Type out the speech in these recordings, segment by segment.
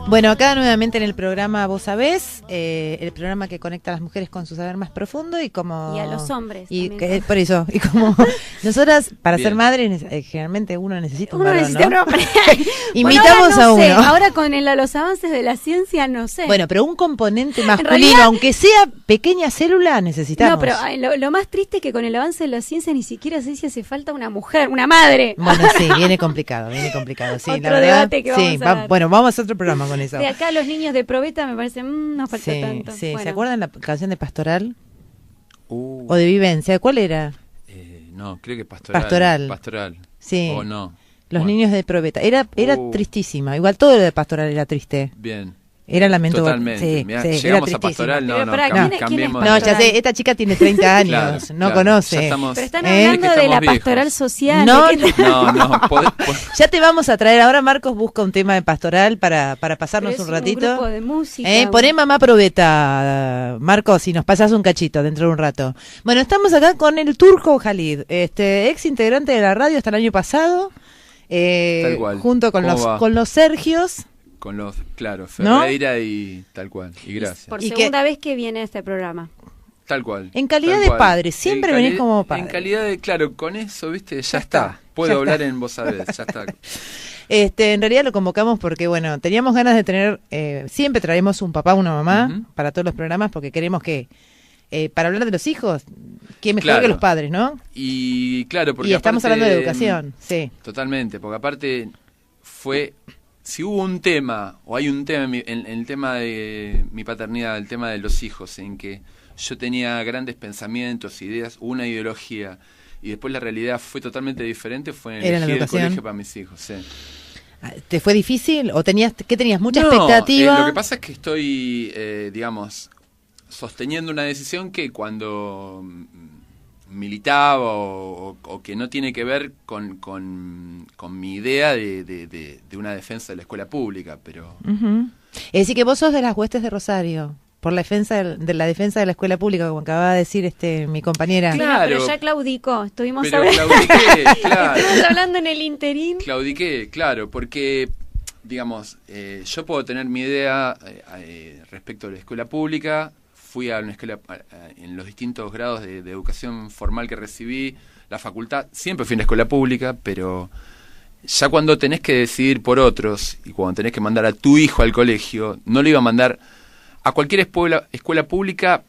Bueno, acá nuevamente en el programa Vos Sabés, el programa que conecta a las mujeres con su saber más profundo y como... Y a los hombres por eso, y como nosotras, para Bien. ser madres, generalmente uno necesita un Uno varón, necesita ¿no? un hombre. Invitamos bueno, ahora no a sé, uno. ahora con los avances de la ciencia, no sé. Bueno, pero un componente masculino, realidad- aunque sea pequeña célula, necesitamos. no, pero lo más triste es que con el avance de la ciencia ni siquiera sé si hace falta una mujer, una madre. Bueno, sí, viene complicado, sí. Otro la verdad, debate que vamos sí, a dar. bueno, vamos a hacer otro programa con eso. De acá los niños de probeta me parece, no falta Sí, tanto. sí. Bueno. ¿Se acuerdan la canción de Pastoral? ¿O de Vivencia? ¿Cuál era? No, creo que Pastoral. Pastoral. Sí. O no. Los Bueno, niños de probeta. Era tristísima. Igual todo lo de Pastoral era triste. Bien. Era lamento. Totalmente. Sí, Mirá, sí, era llegamos a tristísimo. Pastoral, Pero no, pará, ¿quién es cambiemos. No, ya Pastoral? sé, esta chica tiene 30 años, Claro, no claro, conoce. ya estamos- Pero están ¿Eh? hablando Es que de la estamos pastoral viejos. social. No, ¿de qué- No, Ya te vamos a traer. Ahora Marcos busca un tema de Pastoral para pasarnos Pero es un ratito. Un grupo de música. Poné Mamá Probeta, Marcos, y nos pasas un cachito dentro de un rato. Bueno, estamos acá con el Turco Jalid, ex integrante de la radio hasta el año pasado, Tal cual. junto con ¿Cómo va? con los Sergios. Con los, claro, ¿No? Ferreira y tal cual. Y gracias. Por Y segunda vez que viene este programa. Tal cual. En calidad tal de cual. padre, siempre En venís cali- como padre. En calidad de, claro, con eso, viste, ya está, está. Puedo ya hablar está. en Vos Sabés, ya está. En realidad lo convocamos porque, bueno, teníamos ganas de tener, siempre traemos un papá, una mamá Ujú. para todos los programas porque queremos que, para hablar de los hijos, ¿quién mejor Claro. que los padres, no? Y claro, porque Y estamos aparte, hablando de educación, sí. Totalmente, porque aparte fue, si hubo un tema, o hay un tema en el tema de mi paternidad, el tema de los hijos, en que yo tenía grandes pensamientos, ideas, una ideología, y después la realidad fue totalmente diferente, fue en Era la elegir el educación. colegio para mis hijos, sí. ¿Te fue difícil o qué tenías mucha No, expectativa? lo que pasa es que estoy, digamos, sosteniendo una decisión que cuando militaba o que no tiene que ver con mi idea de una defensa de la escuela pública, pero... Ujú. Es decir, que vos sos de las huestes de Rosario, por la defensa de la defensa de la escuela pública, como acababa de decir mi compañera. Claro. Bueno, pero ya claudicó. Estuvimos Pero hablando, claudiqué, claro. estuvimos hablando en el interín. Claudiqué, claro, porque, digamos, yo puedo tener mi idea respecto a la escuela pública. Fui a una escuela en los distintos grados de educación formal que recibí, la facultad, siempre fui a una escuela pública, pero ya cuando tenés que decidir por otros y cuando tenés que mandar a tu hijo al colegio, no le iba a mandar a cualquier escuela pública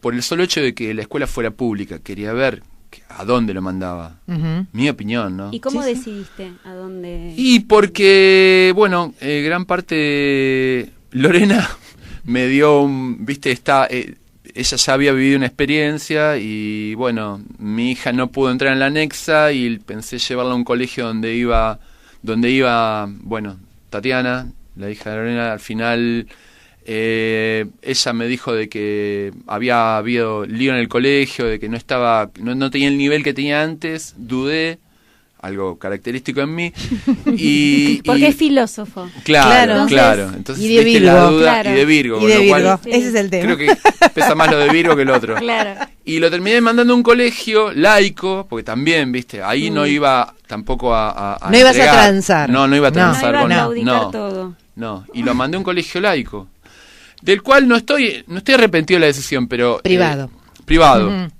por el solo hecho de que la escuela fuera pública. Quería ver a dónde lo mandaba. Ujú. Mi opinión, ¿no? ¿Y cómo Sí, sí. decidiste a dónde? Y porque, bueno, gran parte de Lorena me dio viste, ella ya había vivido una experiencia y, bueno, mi hija no pudo entrar en la anexa y pensé llevarla a un colegio donde iba, bueno, Tatiana, la hija de Lorena. Al final ella me dijo de que había habido lío en el colegio, de que no tenía el nivel que tenía antes. Dudé, algo característico en mí. Porque es filósofo. Claro, Claro. claro. Entonces, Y de viste la Virgo. duda, Claro. y de Virgo. Y con de lo Virgo, cual, Sí. ese es el tema. creo que pesa más lo de Virgo que el otro. Claro. Y lo terminé mandando a un colegio laico, porque también, viste, ahí no iba tampoco a No ibas a entregar. transar. No iba a No. transar No iba a con claudicar todo. no, y lo mandé a un colegio laico, del cual no estoy arrepentido de la decisión, pero Privado. Privado. Ujú.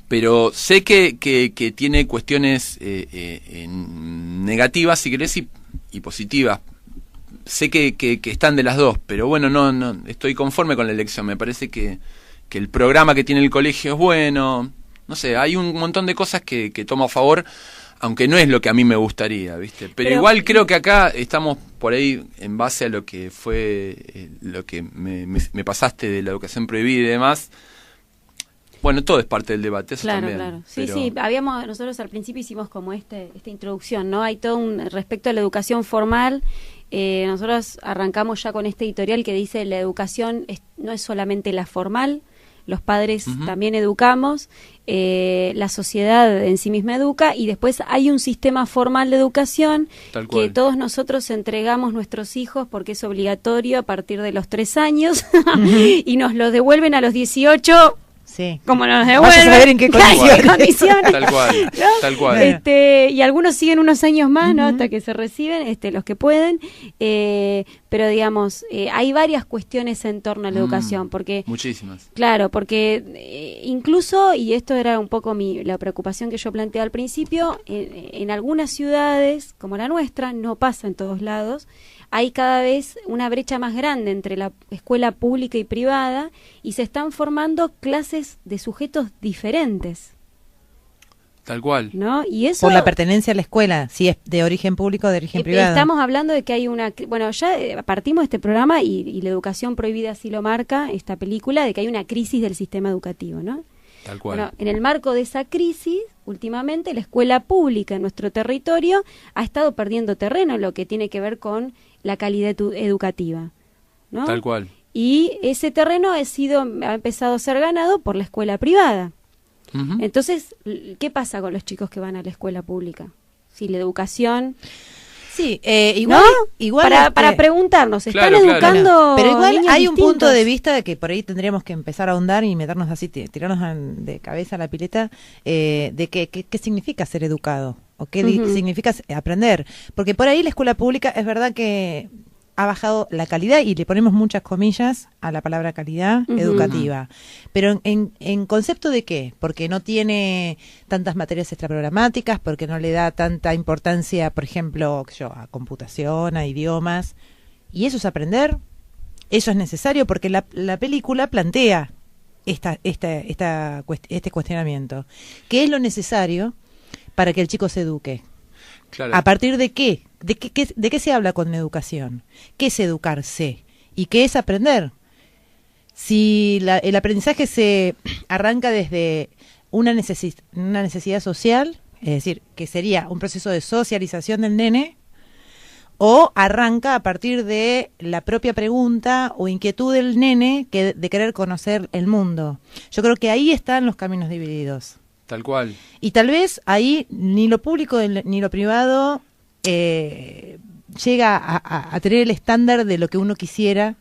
Pero sé que tiene cuestiones negativas, si querés, y positivas. Sé que están de las dos, pero bueno, no estoy conforme con la elección. Me parece que el programa que tiene el colegio es bueno. No sé, hay un montón de cosas que tomo a favor, aunque no es lo que a mí me gustaría, ¿viste? Pero igual creo que acá estamos por ahí en base a lo que fue, lo que me pasaste de la educación prohibida y demás. Bueno, todo es parte del debate, eso Claro, también. claro. Sí, pero- sí, nosotros al principio hicimos como esta introducción, ¿no? Hay todo respecto a la educación formal, nosotros arrancamos ya con este editorial que dice la educación no es solamente la formal, los padres Ujú. también educamos, la sociedad en sí misma educa y después hay un sistema formal de educación Tal que cual. todos nosotros entregamos nuestros hijos porque es obligatorio a partir de los 3 años y nos lo devuelven a los 18 Sí. Como nos Vaya devuelven. a saber en qué condiciones. Tal cual, ¿no? tal cual. Y algunos siguen unos años más, ¿no? Ujú. Hasta que se reciben, los que pueden. Pero digamos, hay varias cuestiones en torno a la educación, porque Muchísimas. claro, porque incluso, y esto era un poco la preocupación que yo planteé al principio, en algunas ciudades, como la nuestra, no pasa en todos lados, hay cada vez una brecha más grande entre la escuela pública y privada y se están formando clases de sujetos diferentes, Tal cual. ¿no? Y eso... Por la pertenencia a la escuela, si es de origen público o de origen privado. Estamos hablando de que hay una... Bueno, ya partimos de este programa y La Educación Prohibida así lo marca, esta película, de que hay una crisis del sistema educativo, ¿no? Tal cual. Bueno, en el marco de esa crisis, últimamente la escuela pública en nuestro territorio ha estado perdiendo terreno en lo que tiene que ver con la calidad educativa, ¿no? Tal cual. Y ese terreno ha empezado a ser ganado por la escuela privada. Ujú. Entonces, ¿qué pasa con los chicos que van a la escuela pública? Si la educación... Sí, igual, ¿no? igual para preguntarnos, ¿están Claro, claro. educando pero igual niños hay un distintos? punto de vista de que por ahí tendríamos que empezar a ahondar y meternos así, tirarnos de cabeza a la pileta, de qué significa ser educado o qué significa aprender. Porque por ahí la escuela pública es verdad que ha bajado la calidad, y le ponemos muchas comillas a la palabra calidad educativa. Pero en concepto de qué? Porque no tiene tantas materias extraprogramáticas, porque no le da tanta importancia, por ejemplo, a computación, a idiomas. ¿Y eso es aprender? ¿Eso es necesario? Porque la película plantea este cuestionamiento. ¿Qué es lo necesario para que el chico se eduque? Claro. ¿A partir de qué? ¿De qué se habla con educación? ¿Qué es educarse? ¿Y qué es aprender? Si el aprendizaje se arranca desde una necesidad social, es decir, que sería un proceso de socialización del nene, o arranca a partir de la propia pregunta o inquietud del nene de querer conocer el mundo. Yo creo que ahí están los caminos divididos. Tal cual. Y tal vez ahí ni lo público ni lo privado llega a tener el estándar de lo que uno quisiera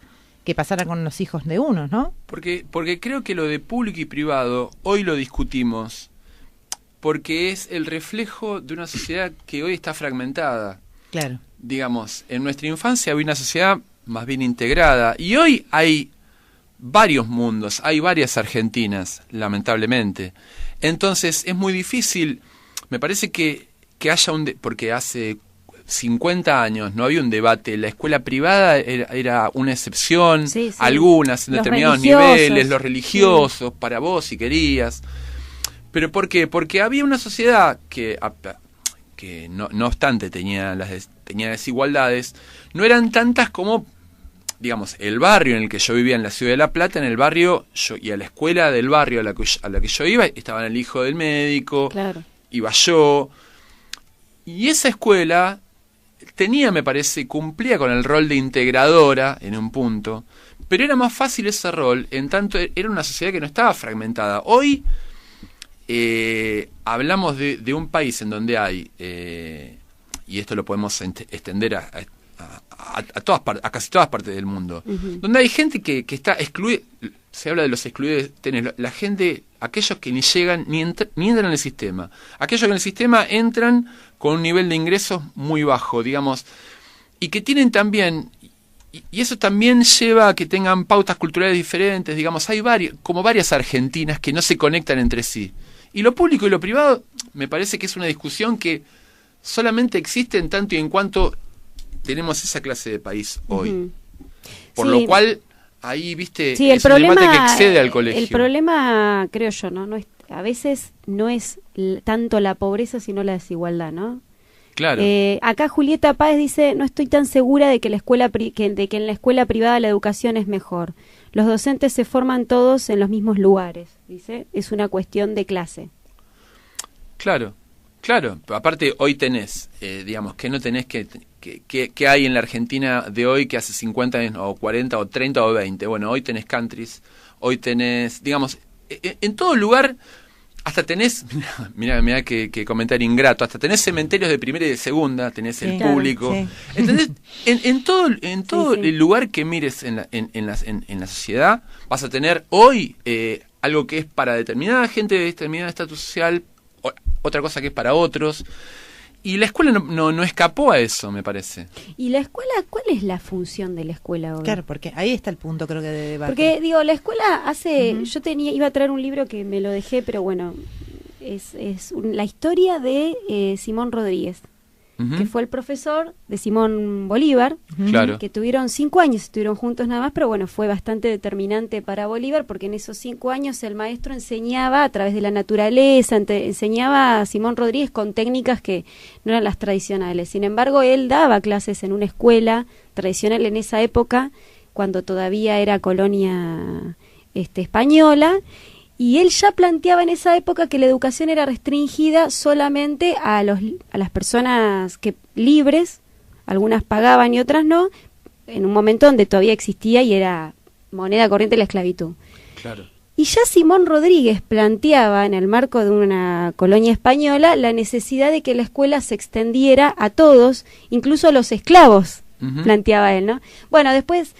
que pasara con los hijos de uno, ¿no? Porque creo que lo de público y privado hoy lo discutimos porque es el reflejo de una sociedad que hoy está fragmentada. Claro. Digamos, en nuestra infancia había una sociedad más bien integrada y hoy hay varios mundos, hay varias Argentinas, lamentablemente. Entonces es muy difícil, me parece que haya porque hace 50 años no había un debate, la escuela privada era una excepción, Sí, sí. algunas en Los determinados religiosos. niveles, los religiosos, para vos si querías. ¿Pero por qué? Porque había una sociedad que no obstante tenía desigualdades, no eran tantas como, digamos, el barrio en el que yo vivía en la ciudad de La Plata. En el barrio, y a la escuela del barrio a la que yo iba, estaban el hijo del médico, Claro. iba yo, y esa escuela tenía, me parece, cumplía con el rol de integradora en un punto, pero era más fácil ese rol, en tanto era una sociedad que no estaba fragmentada. Hoy hablamos de un país en donde hay, y esto lo podemos extender a casi todas partes del mundo, donde hay gente que está excluida. Se habla de los excluidos, la gente, aquellos que ni llegan ni entran en el sistema, aquellos que en el sistema entran con un nivel de ingresos muy bajo, digamos, y que tienen también, y eso también lleva a que tengan pautas culturales diferentes, digamos, hay varias Argentinas que no se conectan entre sí. Y lo público y lo privado, me parece que es una discusión que solamente existe en tanto y en cuanto tenemos esa clase de país hoy. Por lo cual, ahí, viste, Sí, es un debate que excede al colegio. El problema, creo yo, ¿no? A veces no es tanto la pobreza, sino la desigualdad, ¿no? Claro. Acá Julieta Páez dice, no estoy tan segura de que en la escuela privada la educación es mejor. Los docentes se forman todos en los mismos lugares, dice, es una cuestión de clase. Claro. Aparte, hoy tenés, digamos, que no tenés que hay en la Argentina de hoy que hace 50 años, o 40, o 30, o 20. Bueno, hoy tenés countries, hoy tenés, digamos, en todo lugar, hasta tenés, mirá que comentario ingrato, hasta tenés cementerios de primera y de segunda, tenés el público. Sí. ¿Entendés? En todo Sí. el lugar que mires en la sociedad, vas a tener hoy algo que es para determinada gente de determinado estatus social, otra cosa que es para otros. Y la escuela no escapó a eso, me parece. ¿Y la escuela, cuál es la función de la escuela hoy? Claro, porque ahí está el punto, creo que, de debate. Porque, digo, la escuela yo iba a traer un libro que me lo dejé, pero bueno, es la historia de Simón Rodríguez, que fue el profesor de Simón Bolívar, Claro. que tuvieron 5 años, estuvieron juntos nada más, pero bueno, fue bastante determinante para Bolívar, porque en esos 5 años el maestro enseñaba a través de la naturaleza, enseñaba a Simón Rodríguez con técnicas que no eran las tradicionales. Sin embargo, él daba clases en una escuela tradicional en esa época, cuando todavía era colonia española, y él ya planteaba en esa época que la educación era restringida solamente a las personas libres, algunas pagaban y otras no, en un momento donde todavía existía y era moneda corriente la esclavitud. Claro. Y ya Simón Rodríguez planteaba, en el marco de una colonia española, la necesidad de que la escuela se extendiera a todos, incluso a los esclavos, planteaba él, ¿no? Bueno, después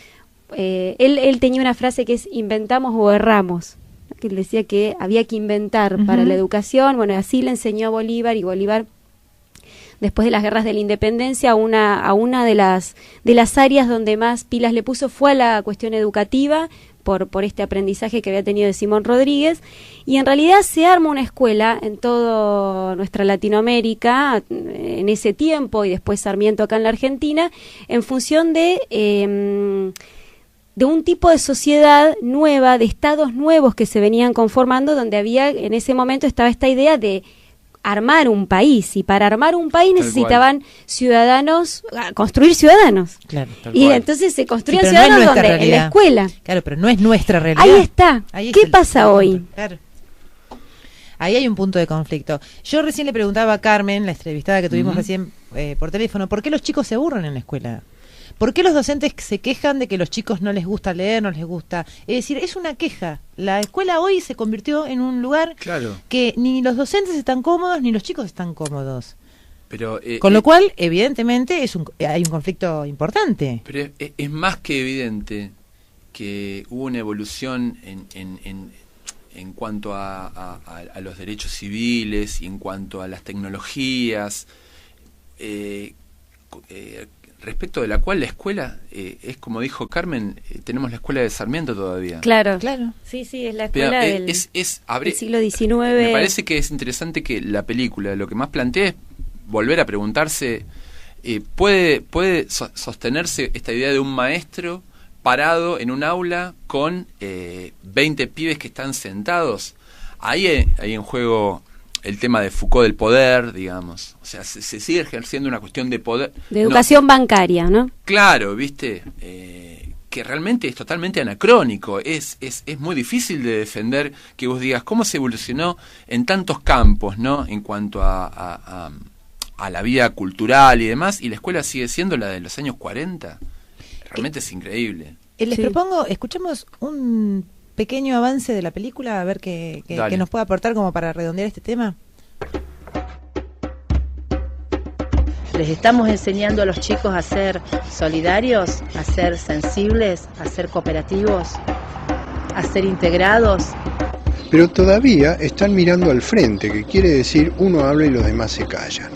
él tenía una frase que es: inventamos o erramos, que él decía que había que inventar para la educación. Bueno, así le enseñó a Bolívar, y Bolívar, después de las guerras de la independencia, a una de las áreas donde más pilas le puso fue a la cuestión educativa, por este aprendizaje que había tenido de Simón Rodríguez, y en realidad se arma una escuela en toda nuestra Latinoamérica en ese tiempo, y después Sarmiento acá en la Argentina, en función de un tipo de sociedad nueva, de estados nuevos que se venían conformando, donde había, en ese momento estaba esta idea de armar un país, y para armar un país necesitaban ciudadanos, construir ciudadanos. Claro, y entonces se construían sí, ciudadanos no donde, en la escuela. Claro, pero no es nuestra realidad. Ahí está. ¿Qué pasa punto. hoy? Claro. Ahí hay un punto de conflicto. Yo recién le preguntaba a Carmen, la entrevistada que tuvimos recién por teléfono, ¿por qué los chicos se aburren en la escuela? ¿Por qué los docentes se quejan de que los chicos no les gusta leer, no les gusta? Es decir, es una queja. La escuela hoy se convirtió en un lugar que ni los docentes están cómodos, ni los chicos están cómodos. Pero, con lo cual, evidentemente, hay un conflicto importante. Pero es más que evidente que hubo una evolución en cuanto a los derechos civiles y en cuanto a las tecnologías, respecto de la cual la escuela es, como dijo Carmen, tenemos la escuela de Sarmiento todavía. Claro. Sí, es la escuela del siglo XIX. Me parece que es interesante que la película lo que más plantea es volver a preguntarse, ¿puede sostenerse esta idea de un maestro parado en un aula con 20 pibes que están sentados? Ahí en juego el tema de Foucault del poder, digamos. O sea, se sigue ejerciendo una cuestión de poder. De educación bancaria, ¿no? Claro, ¿viste? Que realmente es totalmente anacrónico. Es muy difícil de defender que vos digas cómo se evolucionó en tantos campos, ¿no? En cuanto a la vida cultural y demás, y la escuela sigue siendo la de los años 40. Realmente es increíble. Les propongo, escuchemos un pequeño avance de la película, a ver qué nos puede aportar como para redondear este tema. Les estamos enseñando a los chicos a ser solidarios, a ser sensibles, a ser cooperativos, a ser integrados. Pero todavía están mirando al frente, que quiere decir uno habla y los demás se callan.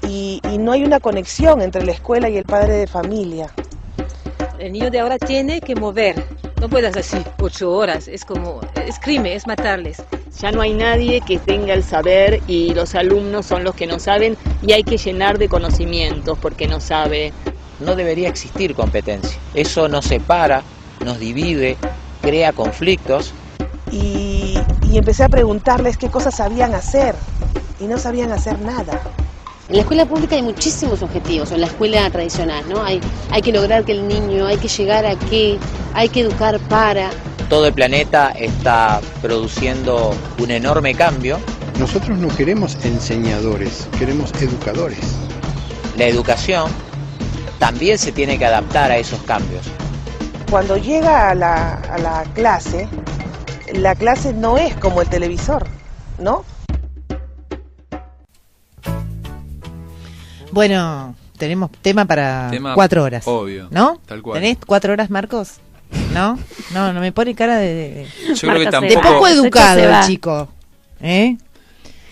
Y no hay una conexión entre la escuela y el padre de familia. El niño de ahora tiene que mover. No puedes así 8 horas, es crimen, es matarles. Ya no hay nadie que tenga el saber y los alumnos son los que no saben y hay que llenar de conocimientos porque no sabe. No debería existir competencia. Eso nos separa, nos divide, crea conflictos. Y empecé a preguntarles qué cosas sabían hacer y no sabían hacer nada. En la escuela pública hay muchísimos objetivos, en la escuela tradicional, ¿no? Hay que lograr que el niño, hay que llegar a qué, hay que educar para. Todo el planeta está produciendo un enorme cambio. Nosotros no queremos enseñadores, queremos educadores. La educación también se tiene que adaptar a esos cambios. Cuando llega a la clase no es como el televisor, ¿no? Bueno, tenemos tema para 4 horas. Obvio. ¿No? Tal cual. ¿Tenés 4 horas, Marcos? ¿No? No me pone cara de Yo creo que Marta, de tampoco... poco educado se va. el chico.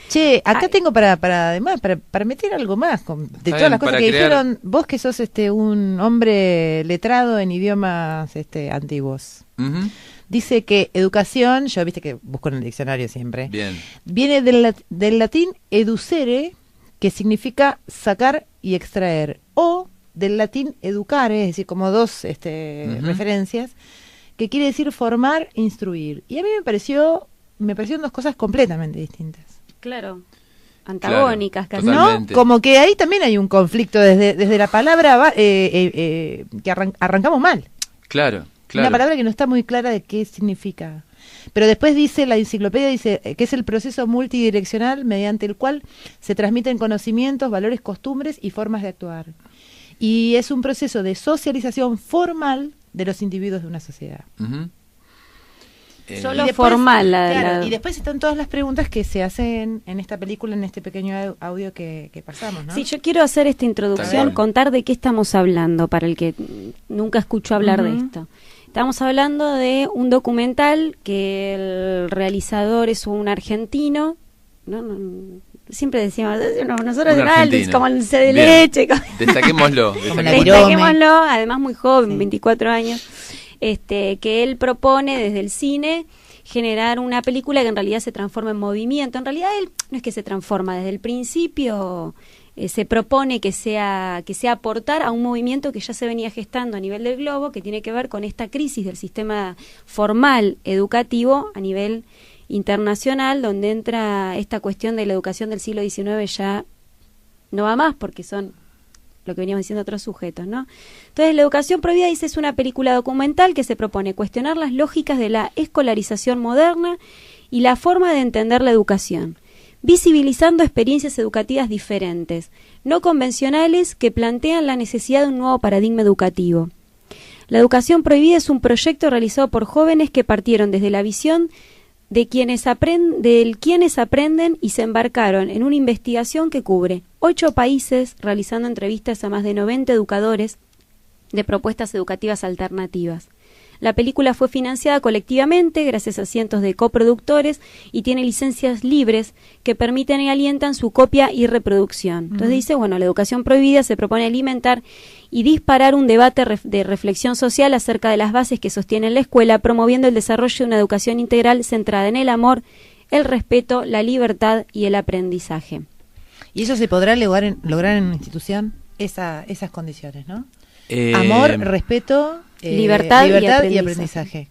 Che, acá tengo además, para meter algo más, de todas las cosas para que crear- dijeron, vos que sos un hombre letrado en idiomas antiguos. Ujú. Dice que educación, yo viste que busco en el diccionario siempre, Bien. viene del latín educere, que significa sacar y extraer, o del latín educare, es decir, como dos referencias, que quiere decir formar, instruir. Y a mí me parecieron dos cosas completamente distintas. Claro. Antagónicas, Claro, casi. totalmente. ¿No? Como que ahí también hay un conflicto desde la palabra que arrancamos mal. Claro. Una palabra que no está muy clara de qué significa. Pero después dice, la enciclopedia dice que es el proceso multidireccional mediante el cual se transmiten conocimientos, valores, costumbres y formas de actuar. Y es un proceso de socialización formal de los individuos de una sociedad. Ujú. Solo Y después, formal. claro, y después están todas las preguntas que se hacen en esta película, en este pequeño audio que pasamos, ¿no? Sí, yo quiero hacer esta Tal introducción, cual. contar de qué estamos hablando, para el que nunca escuchó hablar de Ujú. esto. Estamos hablando de un documental que el realizador es un argentino, siempre decíamos, nosotros Un de argentino. como el C de Bien. leche, Destaquémoslo. Como la destaquémoslo. destaquémoslo, además muy joven, Sí. 24 años, que él propone desde el cine generar una película que en realidad se transforma en movimiento. En realidad él no es que se transforma, desde el principio se propone que sea aportar a un movimiento que ya se venía gestando a nivel del globo, que tiene que ver con esta crisis del sistema formal educativo a nivel internacional, donde entra esta cuestión de la educación del siglo XIX ya no va más, porque son lo que veníamos diciendo otros sujetos, ¿no? Entonces, La educación prohibida, dice, es una película documental que se propone cuestionar las lógicas de la escolarización moderna y la forma de entender la educación, visibilizando experiencias educativas diferentes, no convencionales, que plantean la necesidad de un nuevo paradigma educativo. La educación prohibida es un proyecto realizado por jóvenes que partieron desde la visión de quienes aprenden y se embarcaron en una investigación que cubre 8 países, realizando entrevistas a más de 90 educadores de propuestas educativas alternativas. La película fue financiada colectivamente gracias a cientos de coproductores y tiene licencias libres que permiten y alientan su copia y reproducción. Entonces dice, la educación prohibida se propone alimentar y disparar un debate de reflexión social acerca de las bases que sostienen la escuela, promoviendo el desarrollo de una educación integral centrada en el amor, el respeto, la libertad y el aprendizaje. ¿Y eso se podrá lograr en una institución? Esas condiciones, ¿no? Amor, respeto, libertad y y aprendizaje. aprendizaje.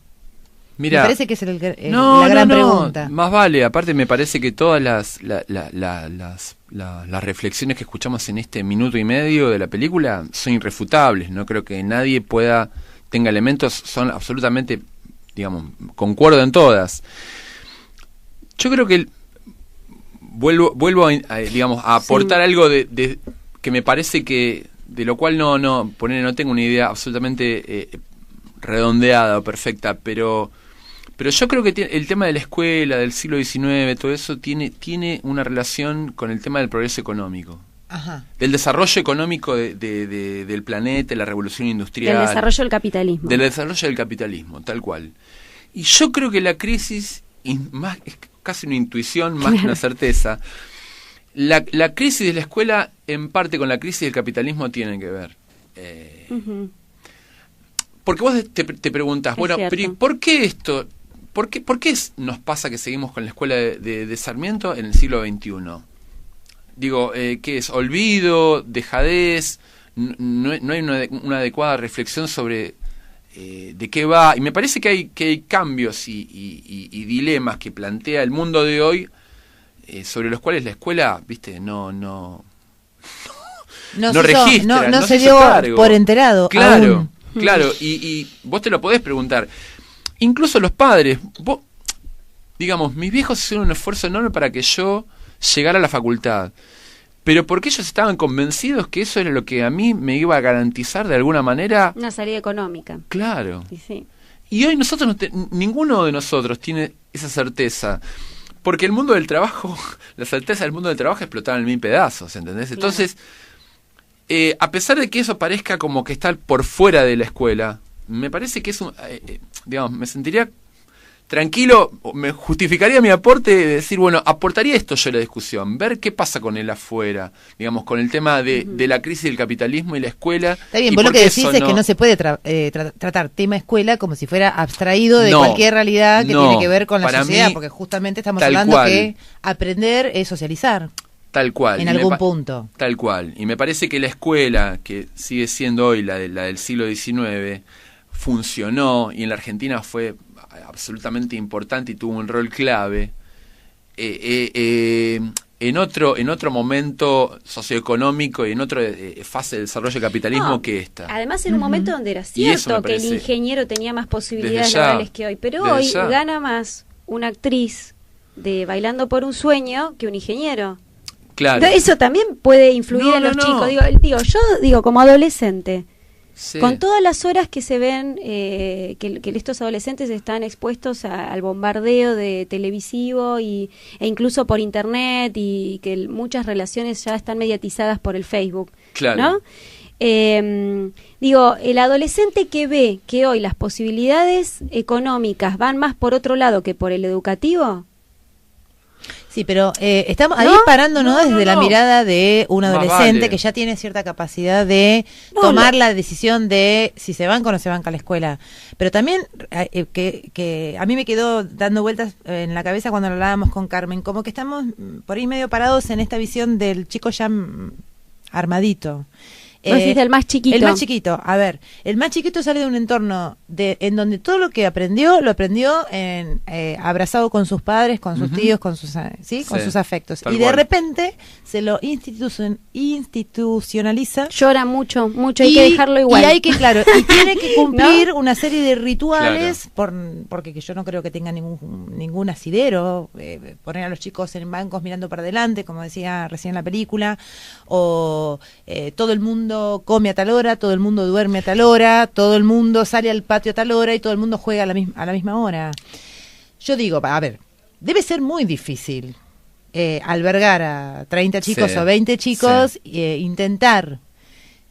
Mira, me parece que es la gran pregunta. Más vale, aparte me parece que todas las reflexiones que escuchamos en este minuto y medio de la película son irrefutables. No creo que nadie tenga elementos, son absolutamente, concuerdo en todas. Yo creo que vuelvo a aportar algo de que me parece que de lo cual no tengo una idea absolutamente redondeada o perfecta, pero yo creo que el tema de la escuela, del siglo XIX, todo eso tiene una relación con el tema del progreso económico. Ajá. Del desarrollo económico del planeta, la revolución industrial. Del desarrollo del capitalismo. Del desarrollo del capitalismo, tal cual. Y yo creo que la crisis, es casi una intuición más que una certeza, la crisis de la escuela, en parte con la crisis del capitalismo, tienen que ver. Porque vos te preguntás, pero ¿por qué esto? ¿Por qué nos pasa que seguimos con la escuela de Sarmiento en el siglo XXI? Digo, ¿qué es? ¿Olvido? ¿Dejadez? No hay una adecuada reflexión sobre de qué va. Y me parece que hay cambios y dilemas que plantea el mundo de hoy, sobre los cuales la escuela, no registra, no se dio cargo. por enterado. Claro, aún. claro. Y vos te lo podés preguntar. Incluso los padres, mis viejos hicieron un esfuerzo enorme para que yo llegara a la facultad, pero porque ellos estaban convencidos que eso era lo que a mí me iba a garantizar de alguna manera una salida económica. Claro. Sí. Y hoy ninguno de nosotros tiene esa certeza, porque el mundo del trabajo, la certeza del mundo del trabajo explotaba en 1000 pedazos, ¿entendés? Entonces, a pesar de que eso parezca como que está por fuera de la escuela, me parece que es digamos, me sentiría tranquilo, me justificaría mi aporte de decir, bueno, aportaría esto yo a la discusión, ver qué pasa con el afuera, digamos, con el tema de la crisis del capitalismo y la escuela. Está bien, vos lo que decís es que no se puede tratar tema escuela como si fuera abstraído de cualquier realidad que tiene que ver con la sociedad, porque justamente estamos hablando que aprender es socializar. Tal cual. En algún punto. Tal cual. Y me parece que la escuela, que sigue siendo hoy la del siglo XIX, funcionó y en la Argentina fue absolutamente importante y tuvo un rol clave. En otro momento socioeconómico y en otra fase de desarrollo del capitalismo que esta. Además, en un momento donde era cierto que el ingeniero tenía más posibilidades laborales que hoy, pero hoy gana más una actriz de Bailando por un Sueño que un ingeniero. Claro. Entonces, eso también puede influir en los chicos. Yo como adolescente, con todas las horas que se ven, que estos adolescentes están expuestos al bombardeo de televisivo e incluso por internet, y que muchas relaciones ya están mediatizadas por el Facebook, claro, ¿no? El adolescente que ve que hoy las posibilidades económicas van más por otro lado que por el educativo. Sí, pero estamos ahí parándonos desde la mirada de un adolescente que ya tiene cierta capacidad de tomar la decisión de si se banca o no se banca a la escuela. Pero también que a mí me quedó dando vueltas en la cabeza cuando hablábamos con Carmen, como que estamos por ahí medio parados en esta visión del chico ya armadito. Del más chiquito. El más chiquito. A ver, el más chiquito sale de un entorno en donde todo lo que aprendió, lo aprendió abrazado con sus padres, con sus tíos, con sus con sus afectos. Y de repente se lo institucionaliza. Llora mucho, hay que dejarlo igual. Y hay que, y tiene que cumplir una serie de rituales, porque yo no creo que tenga ningún asidero, poner a los chicos en bancos mirando para adelante, como decía recién la película, o todo el mundo come a tal hora, todo el mundo duerme a tal hora, todo el mundo sale al patio a tal hora y todo el mundo juega a la misma hora. Yo digo, a ver, debe ser muy difícil albergar a 30 chicos o 20 chicos, intentar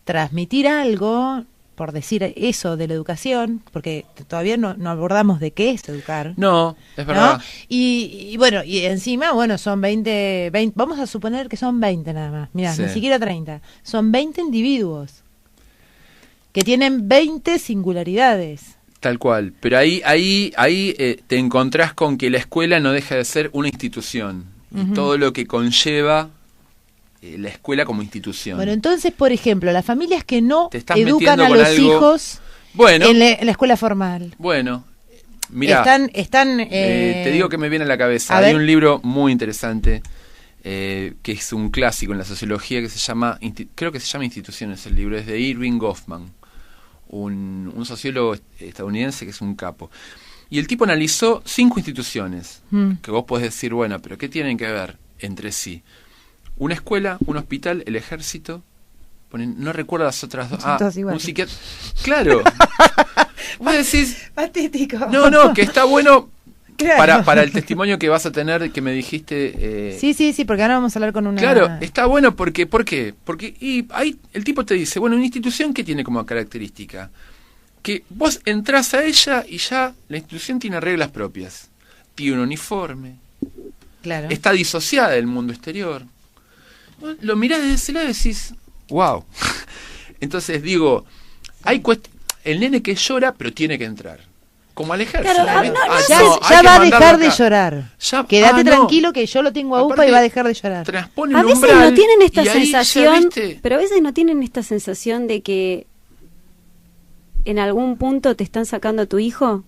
transmitir algo, por decir eso, de la educación, porque todavía no abordamos de qué es educar. No, es verdad. ¿No? Y bueno, y encima, son 20, vamos a suponer que son 20 nada más. Mirá, ni siquiera 30. Son 20 individuos que tienen 20 singularidades. Tal cual. Pero ahí te encontrás con que la escuela no deja de ser una institución. Y todo lo que conlleva la escuela como institución. Bueno, entonces, por ejemplo, las familias que no educan a los hijos en la escuela formal. Bueno, mirá, están te digo que me viene a la cabeza. Hay un libro muy interesante que es un clásico en la sociología que se llama, creo que se llama Instituciones el libro, es de Irving Goffman, un sociólogo estadounidense que es un capo. Y el tipo analizó 5 instituciones que vos podés decir, bueno, pero ¿qué tienen que ver entre sí? Una escuela, un hospital, el ejército, no recuerdo las otras dos. Un psiquiatra. Claro. Vos decís. Patético. No, que está bueno para el testimonio que vas a tener, que me dijiste. Sí, porque ahora vamos a hablar con una. Claro, está bueno porque, ¿por qué? Porque ahí el tipo te dice, bueno, una institución que tiene como característica que vos entrás a ella y ya la institución tiene reglas propias. Tiene un uniforme. Claro. Está disociada del mundo exterior. Lo mirás desde ese lado y decís, wow. Entonces digo, el nene que llora, pero tiene que entrar. Como al ejército. Claro, ya va a dejar de llorar. Quédate tranquilo que yo lo tengo a UPA y va a dejar de llorar. Transpone a el veces umbral, no tienen esta sensación, ya, pero a veces no tienen esta sensación de que en algún punto te están sacando a tu hijo.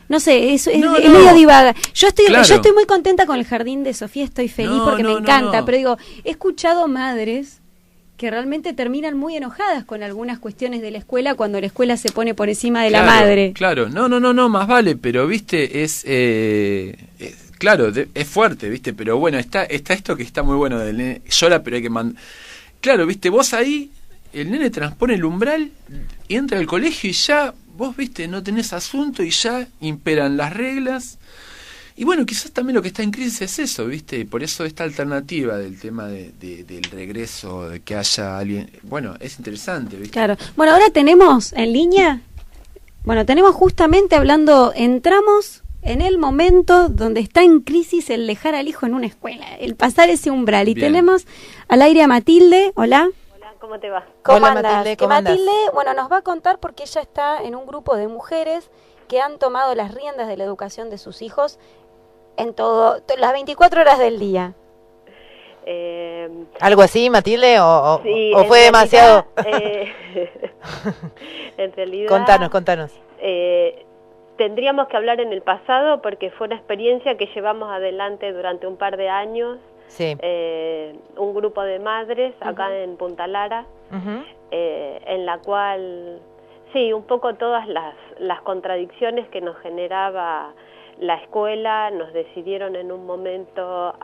No sé, es medio divaga. Yo estoy muy contenta con el jardín de Sofía, estoy feliz porque me encanta, pero digo, he escuchado madres que realmente terminan muy enojadas con algunas cuestiones de la escuela cuando la escuela se pone por encima de la madre. Claro, no, más vale, pero viste, es fuerte, viste, pero bueno, está esto que está muy bueno del nene, llora pero hay que mandar. Claro, viste, vos ahí, el nene transpone el umbral y entra al colegio y ya vos, viste, no tenés asunto y ya imperan las reglas. Y bueno, quizás también lo que está en crisis es eso, viste, y por eso esta alternativa del tema del regreso, de que haya alguien, bueno, es interesante, viste. Claro. Bueno, ahora tenemos en línea Bueno, tenemos justamente entramos en el momento donde está en crisis el dejar al hijo en una escuela, el pasar ese umbral. Y tenemos al aire a Matilde. Hola. Hola, ¿cómo te va? ¿Cómo andas? Matilde, ¿cómo andas? Matilde, bueno, nos va a contar porque ella está en un grupo de mujeres que han tomado las riendas de la educación de sus hijos en las 24 horas del día. ¿Algo así, Matilde? Sí, ¿O fue demasiado? En realidad... Contanos. Tendríamos que hablar en el pasado porque fue una experiencia que llevamos adelante durante un par de años. Sí. Un grupo de madres acá en Punta Lara, en la cual, sí, un poco todas las contradicciones que nos generaba la escuela nos decidieron en un momento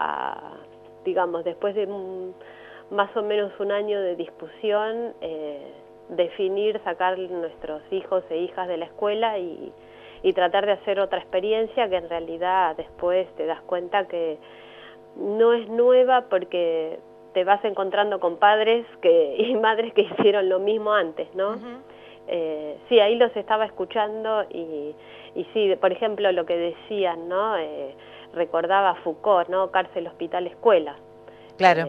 digamos, después de más o menos un año de discusión, definir sacar nuestros hijos e hijas de la escuela y tratar de hacer otra experiencia que en realidad después te das cuenta que no es nueva porque te vas encontrando con padres y madres que hicieron lo mismo antes, ¿no? Sí, ahí los estaba escuchando y sí, por ejemplo, lo que decían, ¿no? Recordaba a Foucault, ¿no? Cárcel, hospital, escuela. Claro,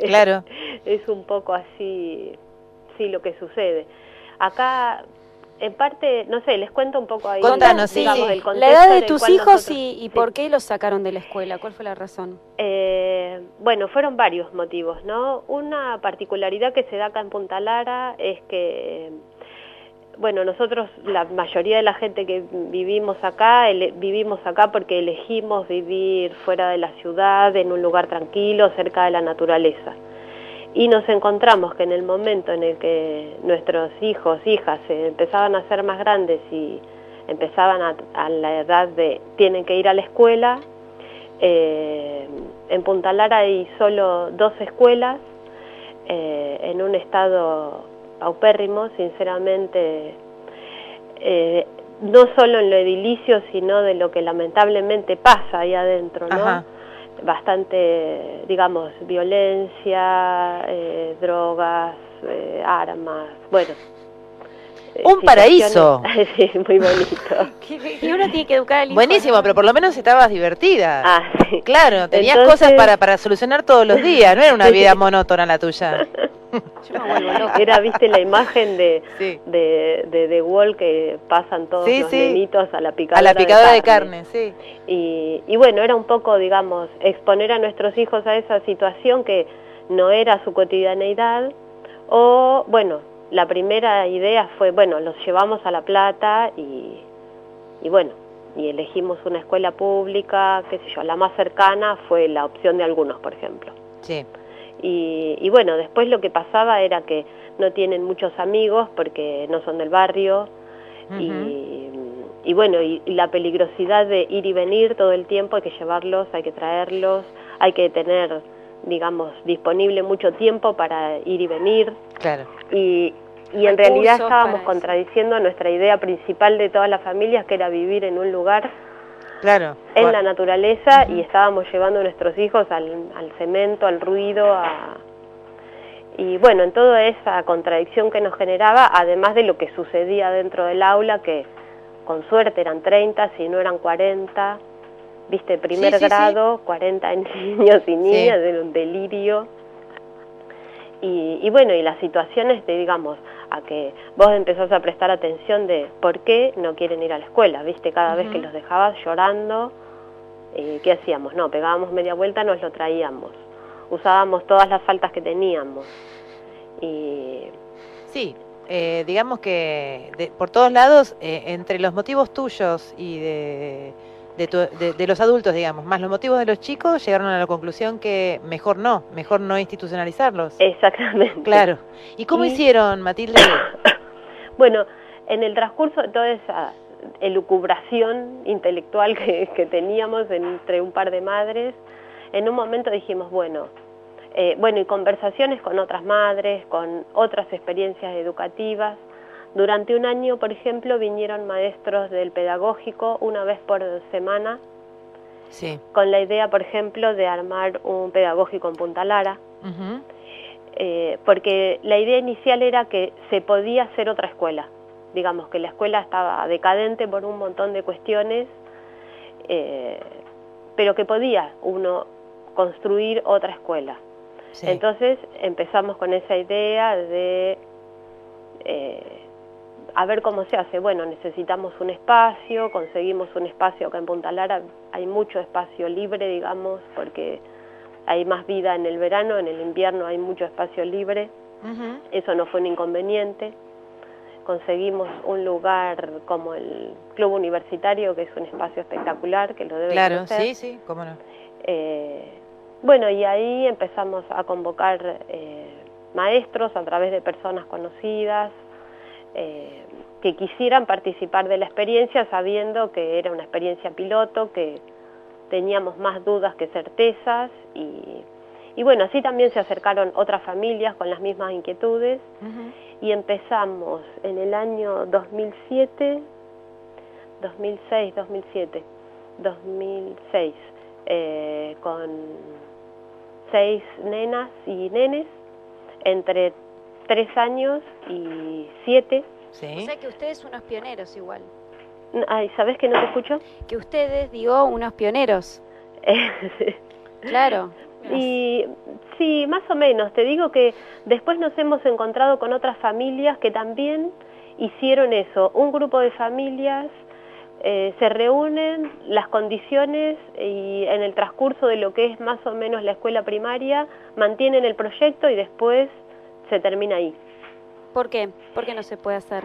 claro. Es un poco así, sí, lo que sucede. Acá, en parte, no sé, les cuento un poco ahí. Contanos, digamos, sí. La edad de tus hijos y por qué los sacaron de la escuela, ¿cuál fue la razón? Bueno, fueron varios motivos, ¿no? Una particularidad que se da acá en Punta Lara es que, bueno, nosotros, la mayoría de la gente que vivimos acá porque elegimos vivir fuera de la ciudad, en un lugar tranquilo, cerca de la naturaleza. Y nos encontramos que en el momento en el que nuestros hijos, hijas, empezaban a ser más grandes y empezaban a la edad de tienen que ir a la escuela, en Punta Lara hay solo 2 escuelas, en un estado paupérrimo, sinceramente, no solo en lo edilicio, sino de lo que lamentablemente pasa ahí adentro, ¿no? Ajá. Bastante, digamos, violencia, drogas, armas, bueno. Un paraíso. Sí, muy bonito. Y uno tiene que educar al hijo. Buenísimo, ¿no? Pero por lo menos estabas divertida. Sí. Claro, tenías Entonces... cosas para solucionar todos los días, no era una vida monótona la tuya. Yo me vuelvo loca. Era, viste, la imagen de Wall que pasan todos los nenitos a la picadora de carne, sí. Y bueno, era un poco, digamos, exponer a nuestros hijos a esa situación que no era su cotidianeidad, o, bueno, la primera idea fue, bueno, los llevamos a La Plata y bueno, y elegimos una escuela pública, qué sé yo, la más cercana fue la opción de algunos, por ejemplo. Sí. Y bueno, después lo que pasaba era que no tienen muchos amigos porque no son del barrio, y bueno, y la peligrosidad de ir y venir todo el tiempo, hay que llevarlos, hay que traerlos, hay que tener, digamos, disponible mucho tiempo para ir y venir. Claro. Y en realidad estábamos contradiciendo nuestra idea principal de todas las familias, que era vivir en un lugar en la naturaleza, y estábamos llevando a nuestros hijos al cemento, al ruido, y bueno, en toda esa contradicción que nos generaba, además de lo que sucedía dentro del aula, que con suerte eran 30, si no eran 40, viste, primer grado, 40 niños y niñas, era un delirio. Y bueno, y las situaciones de, digamos, a que vos empezás a prestar atención de por qué no quieren ir a la escuela, viste, cada vez que los dejabas llorando, ¿qué hacíamos? No, pegábamos media vuelta, nos lo traíamos, usábamos todas las faltas que teníamos. Sí, digamos que por todos lados, entre los motivos tuyos y de los adultos, digamos, más los motivos de los chicos, llegaron a la conclusión que mejor no institucionalizarlos. Exactamente. Claro. ¿Y cómo hicieron, Matilde? Bueno, en el transcurso de toda esa elucubración intelectual que teníamos entre un par de madres, en un momento dijimos, bueno, y conversaciones con otras madres, con otras experiencias educativas. Durante un año, por ejemplo, vinieron maestros del pedagógico una vez por semana, con la idea, por ejemplo, de armar un pedagógico en Punta Lara, porque la idea inicial era que se podía hacer otra escuela, digamos que la escuela estaba decadente por un montón de cuestiones, pero que podía uno construir otra escuela. Sí. Entonces empezamos con esa idea de a ver cómo se hace. Bueno, necesitamos un espacio, conseguimos un espacio acá en Punta Lara, hay mucho espacio libre, digamos, porque hay más vida en el verano, en el invierno hay mucho espacio libre, eso no fue un inconveniente. Conseguimos un lugar como el Club Universitario, que es un espacio espectacular, que lo debe conocer. Sí, sí, cómo no. Bueno, y ahí empezamos a convocar maestros a través de personas conocidas, que quisieran participar de la experiencia sabiendo que era una experiencia piloto, que teníamos más dudas que certezas y bueno, así también se acercaron otras familias con las mismas inquietudes y empezamos en el año 2006, con 6 nenas y nenes entre 3 años y 7. Sí. O sea que ustedes unos pioneros igual. Ay, ¿sabés que no te escucho? Que ustedes, digo, unos pioneros. Claro. Y sí, más o menos. Te digo que después nos hemos encontrado con otras familias que también hicieron eso. Un grupo de familias se reúnen, las condiciones y en el transcurso de lo que es más o menos la escuela primaria, mantienen el proyecto y después se termina ahí. ¿Por qué? ¿Por qué no se puede hacer?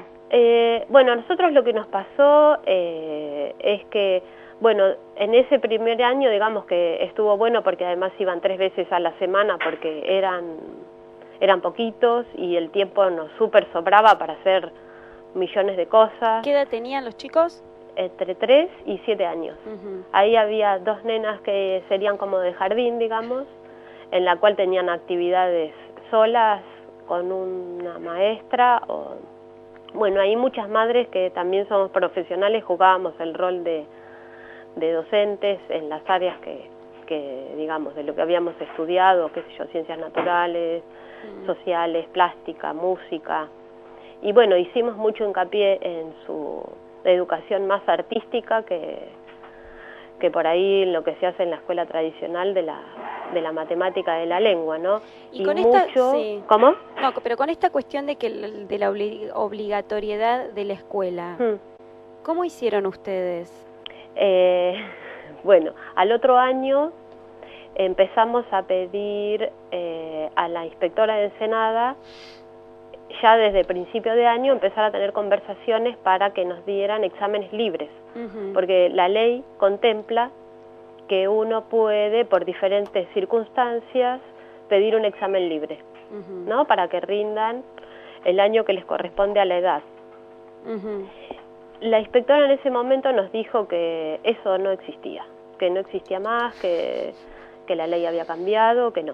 Bueno, a nosotros lo que nos pasó es que, bueno, en ese primer año, digamos que estuvo bueno porque además iban 3 veces a la semana porque eran poquitos y el tiempo nos súper sobraba para hacer millones de cosas. ¿Qué edad tenían los chicos? Entre 3 y 7 años. Ahí había 2 nenas que serían como de jardín, digamos, en la cual tenían actividades solas, con una maestra, bueno, hay muchas madres que también somos profesionales, jugábamos el rol de docentes en las áreas que digamos, de lo que habíamos estudiado, qué sé yo, ciencias naturales, sociales, plástica, música, y bueno, hicimos mucho hincapié en su educación más artística que por ahí lo que se hace en la escuela tradicional de la matemática, de la lengua, ¿no? Y con mucho... Sí. ¿Cómo? No, pero con esta cuestión de la obligatoriedad de la escuela, ¿cómo hicieron ustedes? Bueno, al otro año empezamos a pedir a la inspectora de Ensenada, ya desde principio de año, empezar a tener conversaciones para que nos dieran exámenes libres, porque la ley contempla que uno puede, por diferentes circunstancias, pedir un examen libre, ¿no? Para que rindan el año que les corresponde a la edad. La inspectora en ese momento nos dijo que eso no existía, que no existía más, que la ley había cambiado, que no.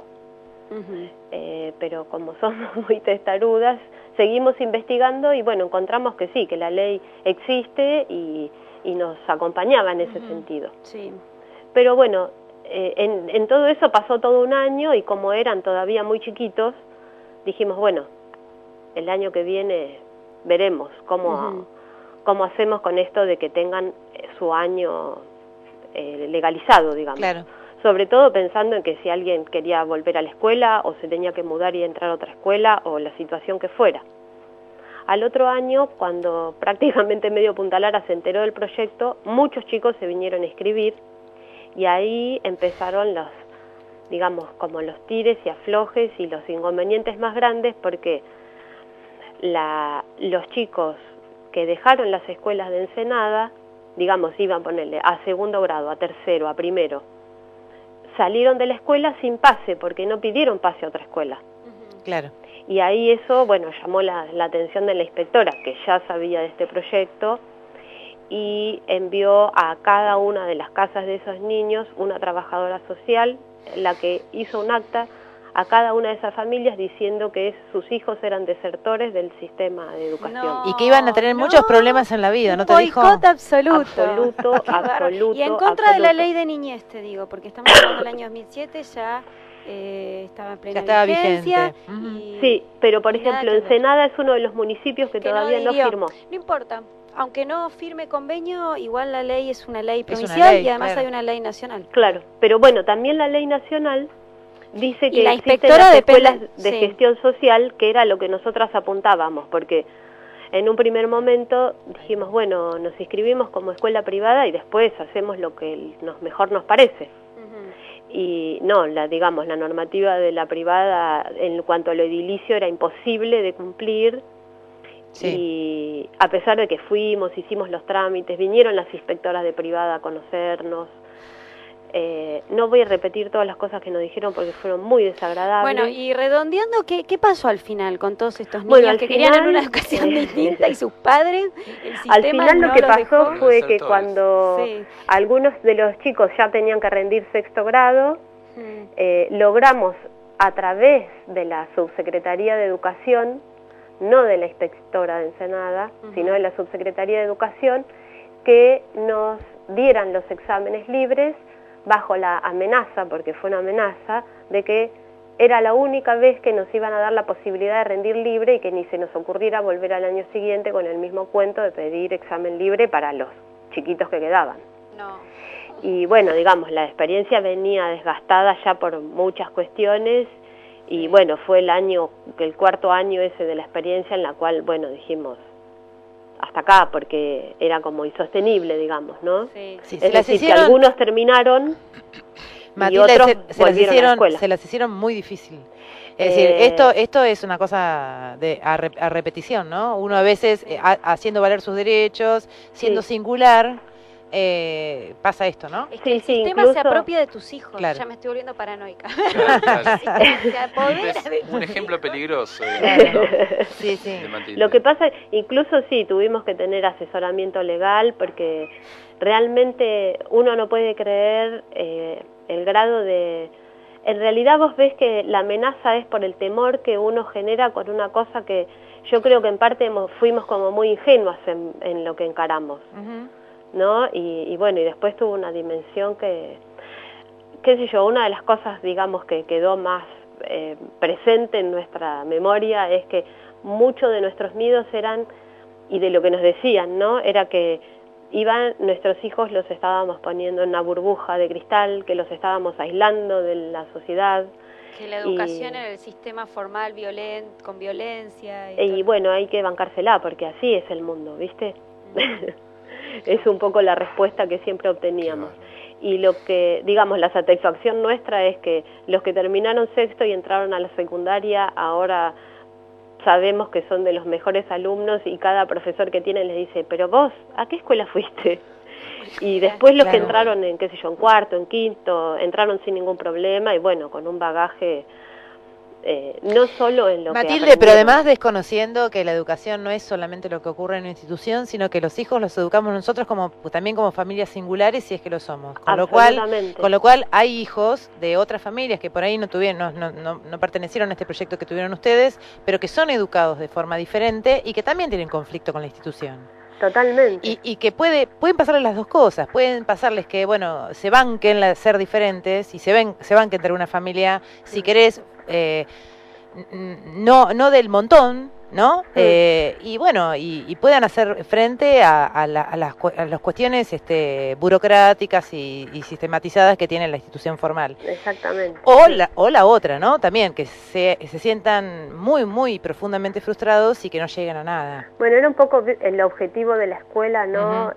Pero como somos muy testarudas, seguimos investigando y bueno, encontramos que sí, que la ley existe y nos acompañaba en ese sentido. Sí. Pero bueno, en todo eso pasó todo un año y como eran todavía muy chiquitos, dijimos, bueno, el año que viene veremos cómo hacemos con esto de que tengan su año legalizado, digamos. Claro. Sobre todo pensando en que si alguien quería volver a la escuela o se tenía que mudar y entrar a otra escuela o la situación que fuera. Al otro año, cuando prácticamente medio Punta Lara se enteró del proyecto, muchos chicos se vinieron a inscribir y ahí empezaron los, digamos, como los tires y aflojes y los inconvenientes más grandes porque los chicos que dejaron las escuelas de Ensenada, digamos, iban a ponerle a segundo grado, a tercero, a primero, salieron de la escuela sin pase, porque no pidieron pase a otra escuela. Claro. Y ahí eso, bueno, llamó la atención de la inspectora, que ya sabía de este proyecto, y envió a cada una de las casas de esos niños una trabajadora social, la que hizo un acta a cada una de esas familias diciendo que sus hijos eran desertores del sistema de educación. No, y que iban a tener muchos problemas en la vida, ¿no te dijo? Boicot absoluto. Absoluto. Y en contra de la ley de niñez, te digo, porque estamos hablando del año 2007, ya estaba en plena Ya estaba vigencia. vigente. Sí, pero por y nada ejemplo, que ver. Ensenada es uno de los municipios que todavía no adhirió. firmó. No importa, aunque no firme convenio, igual la ley es una ley Es una provincial ley, y además claro. hay una ley nacional. Claro, pero bueno, también la ley nacional dice Y que la existen inspectora las depende- escuelas de sí. gestión social, que era lo que nosotras apuntábamos, porque en un primer momento dijimos, bueno, nos inscribimos como escuela privada y después hacemos lo que mejor nos parece. Y no, digamos, la normativa de la privada en cuanto a lo edilicio era imposible de cumplir. Sí. Y a pesar de que fuimos, hicimos los trámites, vinieron las inspectoras de privada a conocernos. No voy a repetir todas las cosas que nos dijeron porque fueron muy desagradables. Bueno, y redondeando, ¿qué pasó al final con todos estos niños Bueno, al que querían final, una educación distinta y sus padres? El Al sistema final no lo que los pasó dejó? fue que cuando Sí. algunos de los chicos ya tenían que rendir sexto grado, logramos a través de la Subsecretaría de Educación, no de la inspectora de Ensenada, sino de la Subsecretaría de Educación, que nos dieran los exámenes libres bajo la amenaza, porque fue una amenaza, de que era la única vez que nos iban a dar la posibilidad de rendir libre y que ni se nos ocurriera volver al año siguiente con el mismo cuento de pedir examen libre para los chiquitos que quedaban. No. Y bueno, digamos, la experiencia venía desgastada ya por muchas cuestiones y bueno, fue el cuarto año ese de la experiencia en la cual, bueno, dijimos hasta acá porque era como insostenible, digamos, ¿no? Sí. Sí, Es se las decir, que hicieron- algunos terminaron y Matilde, otros se las volvieron a la hicieron, escuela. se las hicieron muy difícil. Es decir, esto es una cosa a repetición, ¿no? Uno a veces, haciendo valer sus derechos, siendo singular, pasa esto, ¿no? Es que el sistema se apropia de tus hijos. Claro. Ya me estoy volviendo paranoica. Claro. Se apodera de Un ejemplo peligroso. Claro. Sí, sí. de Matilde. Lo que pasa, incluso sí, tuvimos que tener asesoramiento legal porque realmente uno no puede creer el grado de... En realidad vos ves que la amenaza es por el temor que uno genera con una cosa que yo creo que en parte fuimos como muy ingenuas en lo que encaramos, ¿no? Y bueno, y después tuvo una dimensión que, qué sé yo, una de las cosas, digamos, que quedó más presente en nuestra memoria es que muchos de nuestros miedos eran, y de lo que nos decían, ¿no? Era que nuestros hijos los estábamos poniendo en una burbuja de cristal, que los estábamos aislando de la sociedad. que la educación en el sistema formal con violencia. Y bueno, hay que bancársela porque así es el mundo, ¿viste? Es un poco la respuesta que siempre obteníamos. Y lo que, digamos, la satisfacción nuestra es que los que terminaron sexto y entraron a la secundaria ahora sabemos que son de los mejores alumnos y cada profesor que tiene les dice, pero vos, ¿a qué escuela fuiste? Y después los que entraron en, qué sé yo, en cuarto, en quinto, entraron sin ningún problema y bueno, con un bagaje no solo en lo que Matilde, pero además desconociendo que la educación no es solamente lo que ocurre en una institución, sino que los hijos los educamos nosotros también como familias singulares, si es que lo somos. Con lo cual hay hijos de otras familias que por ahí no pertenecieron a este proyecto que tuvieron ustedes, pero que son educados de forma diferente y que también tienen conflicto con la institución. Totalmente. Y que pueden pasarles las dos cosas. Pueden pasarles que, bueno, se banquen ser diferentes y se banquen entre una familia, si querés, no del montón, ¿no? Y bueno, y puedan hacer frente a las cuestiones burocráticas y sistematizadas que tiene la institución formal. Exactamente. O la otra, ¿no? También, que se sientan muy, muy profundamente frustrados y que no lleguen a nada. Bueno, era un poco el objetivo de la escuela, ¿no?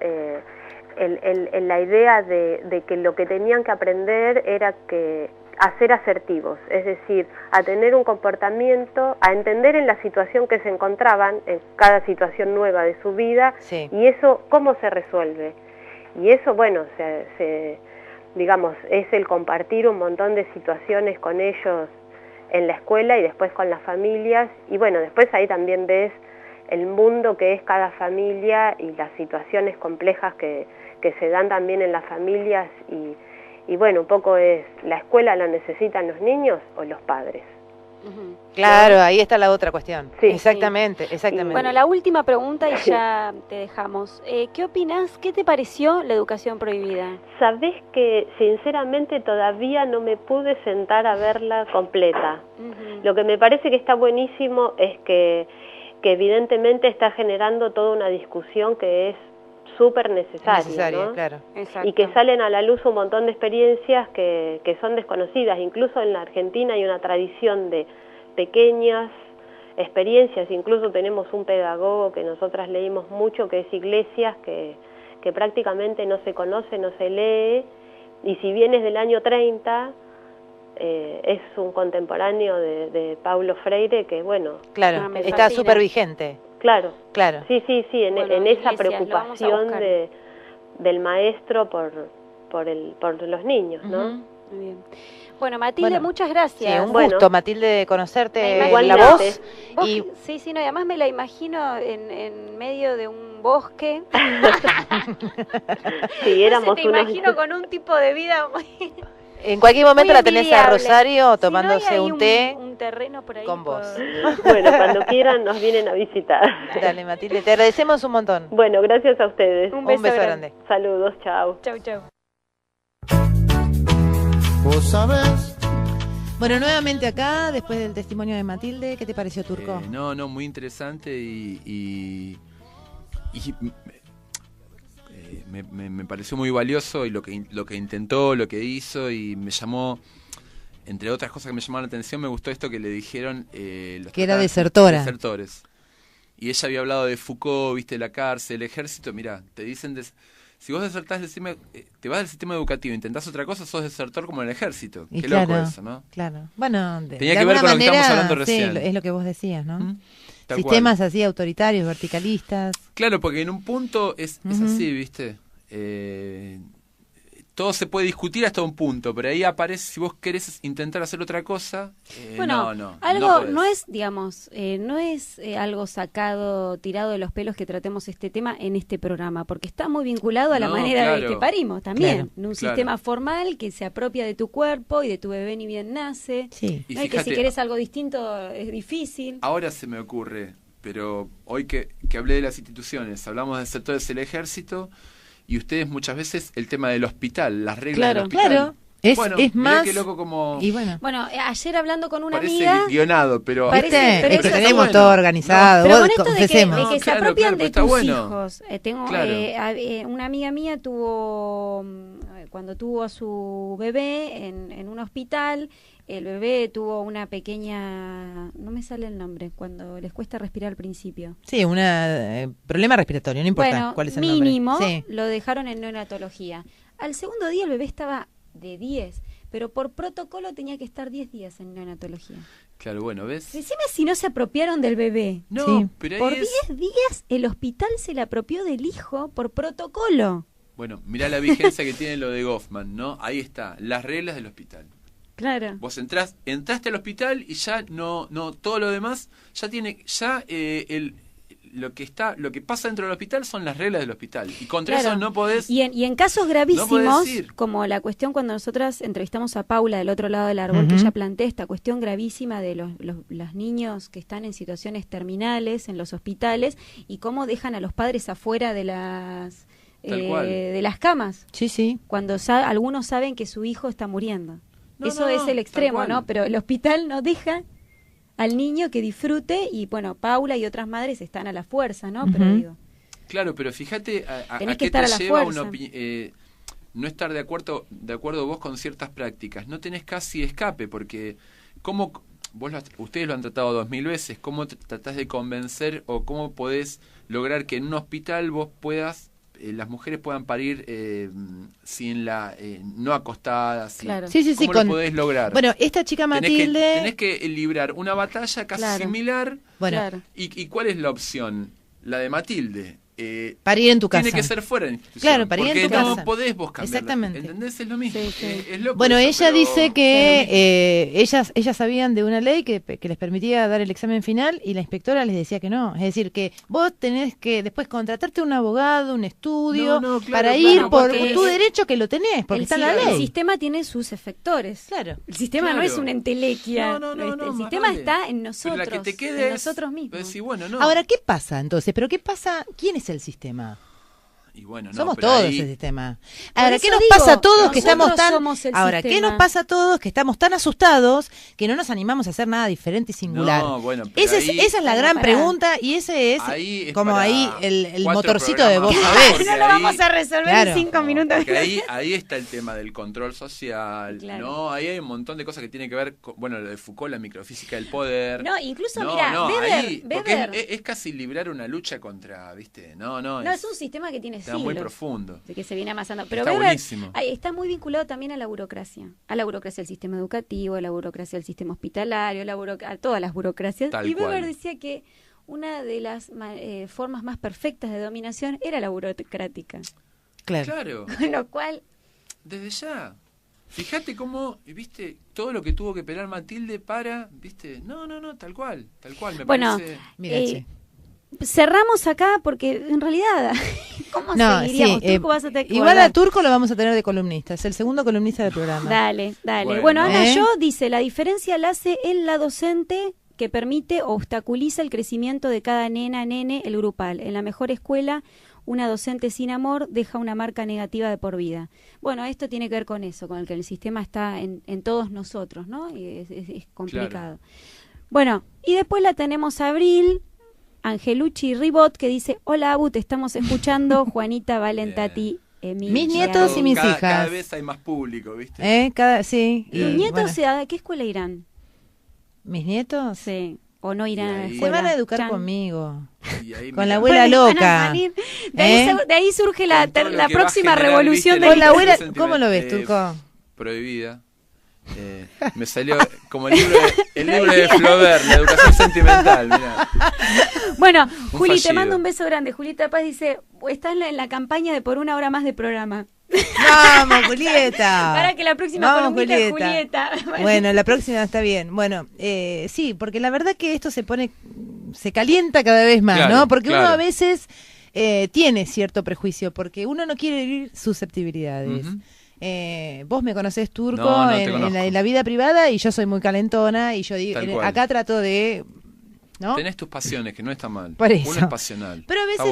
La idea de que lo que tenían que aprender era a ser asertivos, es decir, a tener un comportamiento, a entender en la situación que se encontraban, en cada situación nueva de su vida, y eso, cómo se resuelve. Y eso, bueno, digamos, es el compartir un montón de situaciones con ellos en la escuela y después con las familias, y bueno, después ahí también ves el mundo que es cada familia y las situaciones complejas que se dan también en las familias y bueno, un poco es, ¿la escuela lo necesitan los niños o los padres? Claro, ahí está la otra cuestión. Sí. Exactamente, exactamente. Bueno, la última pregunta y ya te dejamos. ¿Qué opinás? ¿Qué te pareció la educación prohibida? Sabés que sinceramente todavía no me pude sentar a verla completa. Lo que me parece que está buenísimo es que evidentemente está generando toda una discusión que es súper necesaria, ¿no? Claro. Y que salen a la luz un montón de experiencias que son desconocidas. Incluso en la Argentina hay una tradición de pequeñas experiencias, incluso tenemos un pedagogo que nosotras leímos mucho, que es Iglesias, que prácticamente no se conoce, no se lee, y si bien es del año 30, es un contemporáneo de Paulo Freire, que bueno... Claro, está súper vigente. Claro, claro. Sí, en esa Iglesias, preocupación del maestro por los niños, ¿no? Muy bien. Bueno, Matilde, muchas gracias. Sí, un gusto, Matilde, conocerte la voz. Y... Sí, no, y además me la imagino en medio de un bosque. Sí, éramos te imagino con un tipo de vida muy... En cualquier momento la tenés a Rosario tomándose si no, un té un terreno por ahí con vos. Bueno, cuando quieran nos vienen a visitar. Dale, Matilde, te agradecemos un montón. Bueno, gracias a ustedes. Un beso grande. Saludos, chao. Chau. ¿Vos sabés? Bueno, nuevamente acá, después del testimonio de Matilde, ¿qué te pareció, Turco? No, muy interesante y me pareció muy valioso y lo que intentó, lo que hizo, y me llamó, entre otras cosas que me llamaron la atención, me gustó esto que le dijeron los que era desertores. Y ella había hablado de Foucault, viste, la cárcel, el ejército. Mirá, te dicen, si vos desertás te vas del sistema educativo, intentás otra cosa, sos desertor como en el ejército. Y qué claro, loco eso, ¿no? Claro. Bueno, tenía que ver con lo que estamos hablando recién. Sí, es lo que vos decías, ¿no? Sistemas así autoritarios, verticalistas. Claro, porque en un punto es así, ¿viste? Todo se puede discutir hasta un punto, pero ahí aparece, si vos querés intentar hacer otra cosa, algo no es, digamos, no es algo sacado, tirado de los pelos que tratemos este tema en este programa, porque está muy vinculado a la manera de que parimos también, en un sistema formal que se apropia de tu cuerpo y de tu bebé ni bien nace. Sí. Y fíjate, que si querés algo distinto es difícil. Ahora se me ocurre, pero hoy que hablé de las instituciones, hablamos de sectores del ejército, y ustedes muchas veces el tema del hospital, las reglas del hospital. Claro, es más... Qué loco como... Y bueno, ayer hablando con una parece amiga... guionado, pero... Parece, pero es que tenemos todo organizado. Pero con esto de que se claro, apropian de tus bueno. hijos. Tengo una amiga mía cuando tuvo a su bebé en un hospital, el bebé tuvo una pequeña, no me sale el nombre, cuando les cuesta respirar al principio. Sí, un problema respiratorio, no importa cuál es el mínimo, nombre. lo dejaron en neonatología. Al segundo día el bebé estaba de 10, pero por protocolo tenía que estar 10 días en neonatología. Claro, bueno, ¿ves? Decime si no se apropiaron del bebé. No, pero ahí por 10 días el hospital se le apropió del hijo por protocolo. Bueno, mirá la vigencia que tiene lo de Goffman, ¿no? Ahí está, las reglas del hospital. Claro. Vos entraste al hospital y ya no todo lo demás ya tiene lo que pasa dentro del hospital son las reglas del hospital, y contra eso no podés. Y en casos gravísimos, como la cuestión cuando nosotras entrevistamos a Paula del otro lado del árbol, que ella plantea esta cuestión gravísima de los niños que están en situaciones terminales en los hospitales y cómo dejan a los padres afuera de las camas. Sí. Cuando algunos saben que su hijo está muriendo. Eso es el extremo, ¿no? Pero el hospital no deja al niño que disfrute, y bueno, Paula y otras madres están a la fuerza, ¿no? Pero digo... Claro, pero fíjate a qué te lleva no estar de acuerdo vos con ciertas prácticas. No tenés casi escape, porque ustedes lo han tratado 2000 veces, ¿cómo tratás de convencer o cómo podés lograr que en un hospital vos puedas las mujeres puedan parir sin no acostadas? Claro. ¿Cómo lo podés lograr? Bueno, esta chica Matilde... Tenés que librar una batalla casi similar. Bueno. ¿Y cuál es la opción? La de Matilde. para ir en tu casa. Tiene que ser fuera de la institución. Claro, para ir en tu casa. Porque no podés vos cambiarlo. Exactamente. ¿Entendés? Es lo mismo. Sí. Es loco bueno, eso, ella pero dice que ellas sabían de una ley que les permitía dar el examen final y la inspectora les decía que no. Es decir, que vos tenés que después contratarte un abogado, un estudio, para ir por tu derecho, que lo tenés, porque está en la ley. El sistema tiene sus efectores. Claro. El sistema no es una entelequia. No, el sistema está en Pero nosotros, la que te quede en nosotros mismos. Decir, bueno, Ahora, ¿qué pasa entonces? ¿Pero qué pasa? ¿Quién es el sistema? Y bueno, somos pero todos ahí... el sistema. Por Ahora, eso ¿qué nos digo, pasa a todos que nosotros estamos tan somos el Ahora, sistema. ¿qué nos pasa a todos que estamos tan asustados que no nos animamos a hacer nada diferente y singular? No, bueno, pero esa ahí- es la gran pregunta y ese es Ahí es como para ahí el 4 motorcito de vos programas. sabés. Porque No lo ahí- vamos a resolver Claro. en 5 minutos. Porque ahí está el tema del control social, Claro. ¿no? Ahí hay un montón de cosas que tienen que ver con, bueno, lo de Foucault, la microfísica del poder. No, incluso, No, mira, no, ahí, porque Weber es casi librar una lucha contra, ¿viste? No, es un sistema que tiene está siglos. muy profundo. De que se viene amasando. Pero Está Weber buenísimo. está muy vinculado también a la burocracia del sistema educativo, a la burocracia del sistema hospitalario, a todas las burocracias. Tal y Weber cual. decía que una de las formas más perfectas de dominación era la burocrática. Claro. Con lo cual... Desde ya. Fíjate cómo, viste, todo lo que tuvo que pelear Matilde para, viste, no, tal cual, me Bueno, parece. cerramos acá porque en realidad, ¿cómo seguiríamos? Turco, vas a tener que igual guardar. a Turco lo vamos a tener de columnista, es el segundo columnista del programa. Dale. Bueno. Bueno, Ana ¿Eh? Yo dice, la diferencia la hace en la docente que permite o obstaculiza el crecimiento de cada nena, nene, el grupal. En la mejor escuela, una docente sin amor deja una marca negativa de por vida. Bueno, esto tiene que ver con eso, con el que el sistema está en todos nosotros, ¿no? Y es complicado. Claro. Bueno, y después la tenemos a Abril, Angelucci Ribot, que dice, hola Abu, te estamos escuchando, Juanita, Valentati, Emilia. Mis nietos y mis hijas. Cada vez hay más público, ¿viste? Sí. ¿Tus nietos a qué escuela irán? ¿Mis nietos? Sí. ¿O no irán a la Se escuela? van a educar Chan. conmigo. Y ahí, Con la mira, abuela Van a loca. salir. De ahí surge la Con todo lo que próxima va a generar, revolución ¿viste? de Con la abuela, Sentiment- ¿cómo lo ves, Turco? Prohibida. Me salió como el libro de Flaubert, la educación sentimental, mirá. Bueno, Un Juli, te fallido. mando un beso grande. Julieta Paz dice, estás en la campaña de por 1 hora más de programa. Vamos, Julieta. Para que la próxima Vamos, columnita es Julieta. Bueno, la próxima está bien. Bueno, sí, porque la verdad que esto se calienta cada vez más, Claro, ¿no? Porque uno claro. a veces tiene cierto prejuicio, porque uno no quiere herir susceptibilidades. Ujú. Vos me conocés, Turco, No, te en conozco. la vida privada, y yo soy muy calentona, y yo digo, Tal cual. acá trato de... ¿no? Tenés tus pasiones, que no está mal. Por eso. Uno es pasional. Pero a veces, Está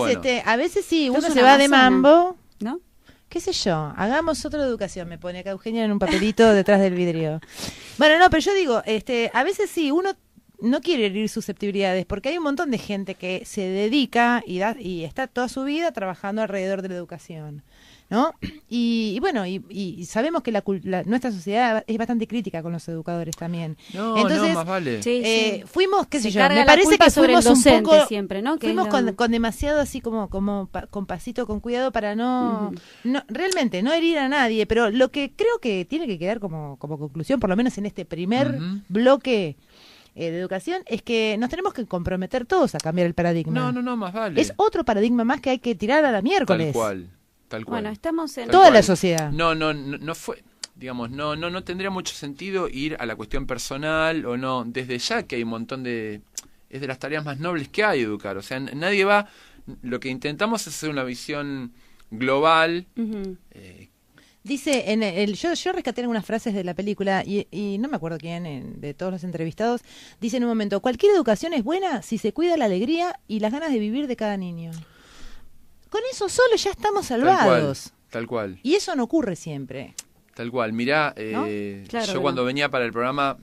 bueno. sí, Sos uno se una va de amazona, mambo, ¿no? qué sé yo, hagamos otra educación, me pone acá Eugenia en un papelito detrás del vidrio. Bueno, no, pero yo digo, a veces sí, uno no quiere herir susceptibilidades, porque hay un montón de gente que se dedica y está toda su vida trabajando alrededor de la educación, ¿no? Y bueno, y sabemos que nuestra sociedad es bastante crítica con los educadores también. No, Entonces, más vale. Sí. fuimos, qué sé Se yo, carga me la parece culpa que sobre el fuimos un docente poco siempre, ¿no? Que fuimos es lo- con demasiado así como con pasito, con cuidado para no realmente no herir a nadie, pero lo que creo que tiene que quedar como conclusión, por lo menos en este primer bloque de educación, es que nos tenemos que comprometer todos a cambiar el paradigma. No, más vale. Es otro paradigma más que hay que tirar a la miércoles. Tal cual. Bueno, estamos en... Toda la sociedad. No fue, digamos, no tendría mucho sentido ir a la cuestión personal o no, desde ya que hay un montón es de las tareas más nobles que hay educar, o sea, nadie va, lo que intentamos es hacer una visión global. Ujú. Dice, yo rescaté algunas frases de la película y no me acuerdo quién, de todos los entrevistados, dice en un momento, cualquier educación es buena si se cuida la alegría y las ganas de vivir de cada niño. Con eso solo ya estamos salvados. Tal cual. Y eso no ocurre siempre. Tal cual. Mirá, ¿No? Claro yo que cuando no. venía para el programa,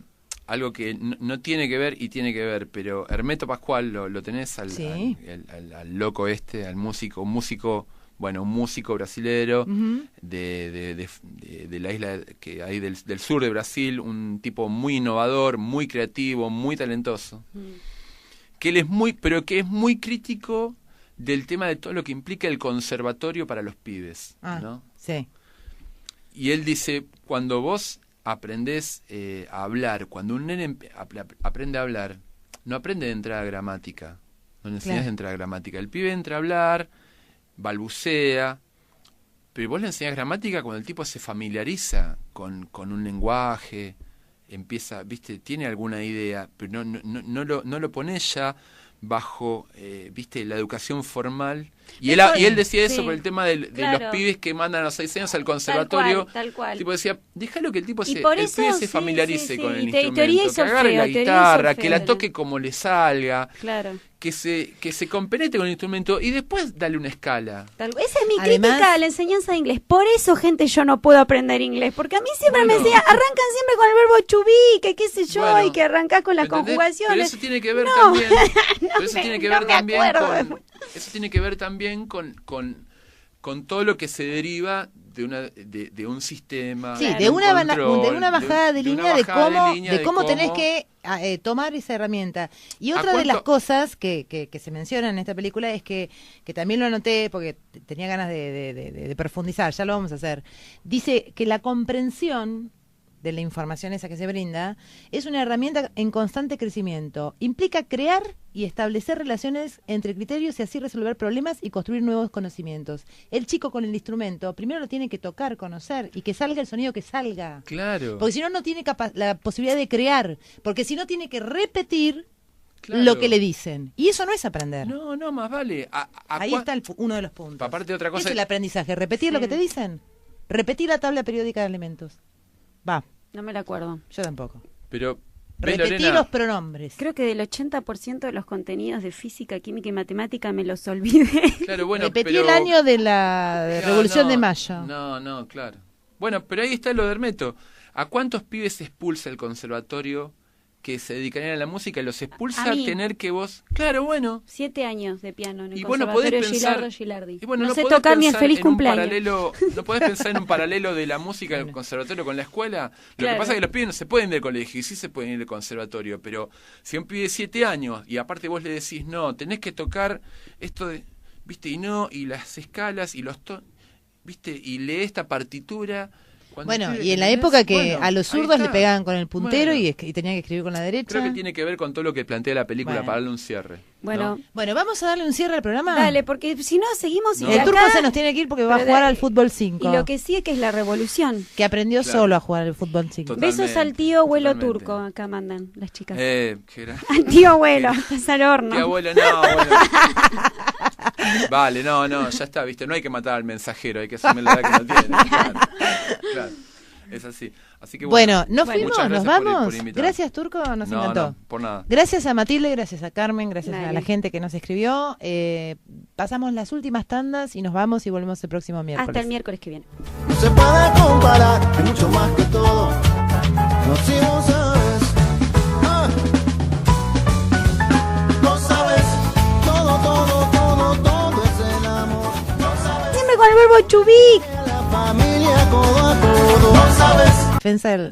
algo que no tiene que ver y tiene que ver, pero Hermeto Pascual lo tenés al loco al músico, un músico brasilero de la isla que hay del sur de Brasil, un tipo muy innovador, muy creativo, muy talentoso, que él es que es muy crítico del tema de todo lo que implica el conservatorio para los pibes, ¿no? Sí. Y él dice, cuando vos aprendés a hablar, cuando un nene aprende a hablar, no aprende de entrada gramática, no le enseñás de entrada gramática, el pibe entra a hablar balbucea, pero vos le enseñás gramática cuando el tipo se familiariza con un lenguaje, empieza, viste, tiene alguna idea, pero no lo pones ya bajo, viste, la educación formal. Y él decía eso por el tema de los pibes que mandan a los 6 años al conservatorio. Tal cual. Tipo decía, déjalo que el tipo pibe se familiarice con el instrumento, que agarre la guitarra, que la toque como le salga. Claro. Que se compenetre con el instrumento y después dale una escala. Esa es mi crítica a la enseñanza de inglés. Por eso, gente, yo no puedo aprender inglés. Porque a mí siempre me decían, arrancan siempre con el verbo to be, que qué sé yo, y que arrancás con las conjugaciones. Pero eso tiene que ver también. Eso tiene que ver también con. Eso tiene que ver también con todo lo que se deriva de un sistema. Sí, de una bajada de línea de cómo tenés que tomar esa herramienta. Y otra de las cosas que se mencionan en esta película es que también lo anoté porque tenía ganas de profundizar, ya lo vamos a hacer. Dice que la comprensión de la información esa que se brinda es una herramienta en constante crecimiento. Implica crear y establecer relaciones entre criterios y así resolver problemas y construir nuevos conocimientos. El chico con el instrumento primero lo tiene que tocar, conocer y que salga el sonido que salga. Claro. Porque si no, no tiene la posibilidad de crear. Porque si no, tiene que repetir lo que le dicen. Y eso no es aprender. No, más vale. Ahí está uno de los puntos. Aparte de otra cosa. Es el aprendizaje. Repetir lo que te dicen. Repetir la tabla periódica de elementos. Va. No me la acuerdo. Yo tampoco. Pero repetir los pronombres. Creo que del 80% de los contenidos de física, química y matemática me los olvidé. Claro, bueno, repetí el año de la Revolución de Mayo. No, claro. Bueno, pero ahí está lo de Hermeto. ¿A cuántos pibes expulsa el conservatorio que se dedicarían a la música? Los expulsa a tener que vos... Claro, bueno. 7 años de piano en el conservatorio Gilardi. Y bueno, no sé tocar ni el feliz cumpleaños. ¿No podés pensar en un paralelo de la música del conservatorio con la escuela? Lo que pasa es que los pibes no se pueden ir del colegio y sí se pueden ir del conservatorio, pero si un pibe de 7 años y aparte vos le decís, no, tenés que tocar esto de... ¿Viste? Y las escalas y los tonos, ¿viste? Y lee esta partitura... Bueno, y en la época que a los zurdos le pegaban con el puntero y tenían que escribir con la derecha. Creo que tiene que ver con todo lo que plantea la película para darle un cierre. Bueno, vamos a darle un cierre al programa. Dale, porque si no seguimos... El turco se nos tiene que ir porque va a jugar al fútbol 5. Y lo que sigue que es la revolución. Que aprendió solo a jugar al fútbol 5. Besos al tío abuelo turco, acá mandan las chicas. Al tío abuelo, estás al horno. Tío abuelo, no, bueno. Vale, no, ya está, viste, no hay que matar al mensajero, hay que asumirle la edad que no tiene. Claro. Es así. Así que bueno, nos fuimos, nos vamos. Por gracias, Turco, nos encantó. No, por nada. Gracias a Matilde, gracias a Carmen, gracias a la gente que nos escribió. Pasamos las últimas tandas y nos vamos y volvemos el próximo miércoles. Hasta el miércoles que viene. No se puede comparar, es mucho más que todo. No, si no sabes, no sabes, todo es el amor. No sabes, siempre con el verbo chubí. Familia codo a codo, no sabes.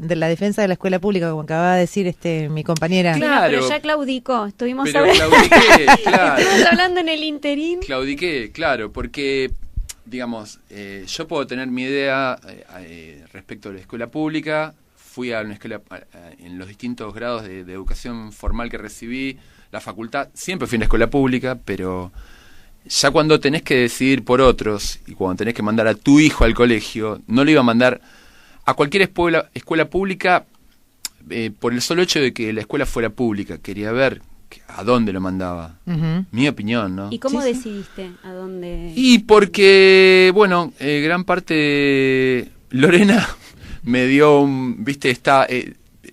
La defensa de la escuela pública, como acababa de decir mi compañera. Claro. Pero ya claudicó, estuvimos claudiqué, claro. Estamos hablando en el interín. Claudiqué, claro, porque, digamos, yo puedo tener mi idea respecto a la escuela pública. Fui a una escuela en los distintos grados de educación formal que recibí, la facultad, siempre fui a una escuela pública, pero... Ya cuando tenés que decidir por otros y cuando tenés que mandar a tu hijo al colegio, no lo iba a mandar a cualquier escuela pública por el solo hecho de que la escuela fuera pública. Quería ver a dónde lo mandaba. Mi opinión, ¿no? ¿Y cómo decidiste a dónde? Y porque, bueno, gran parte Lorena me dio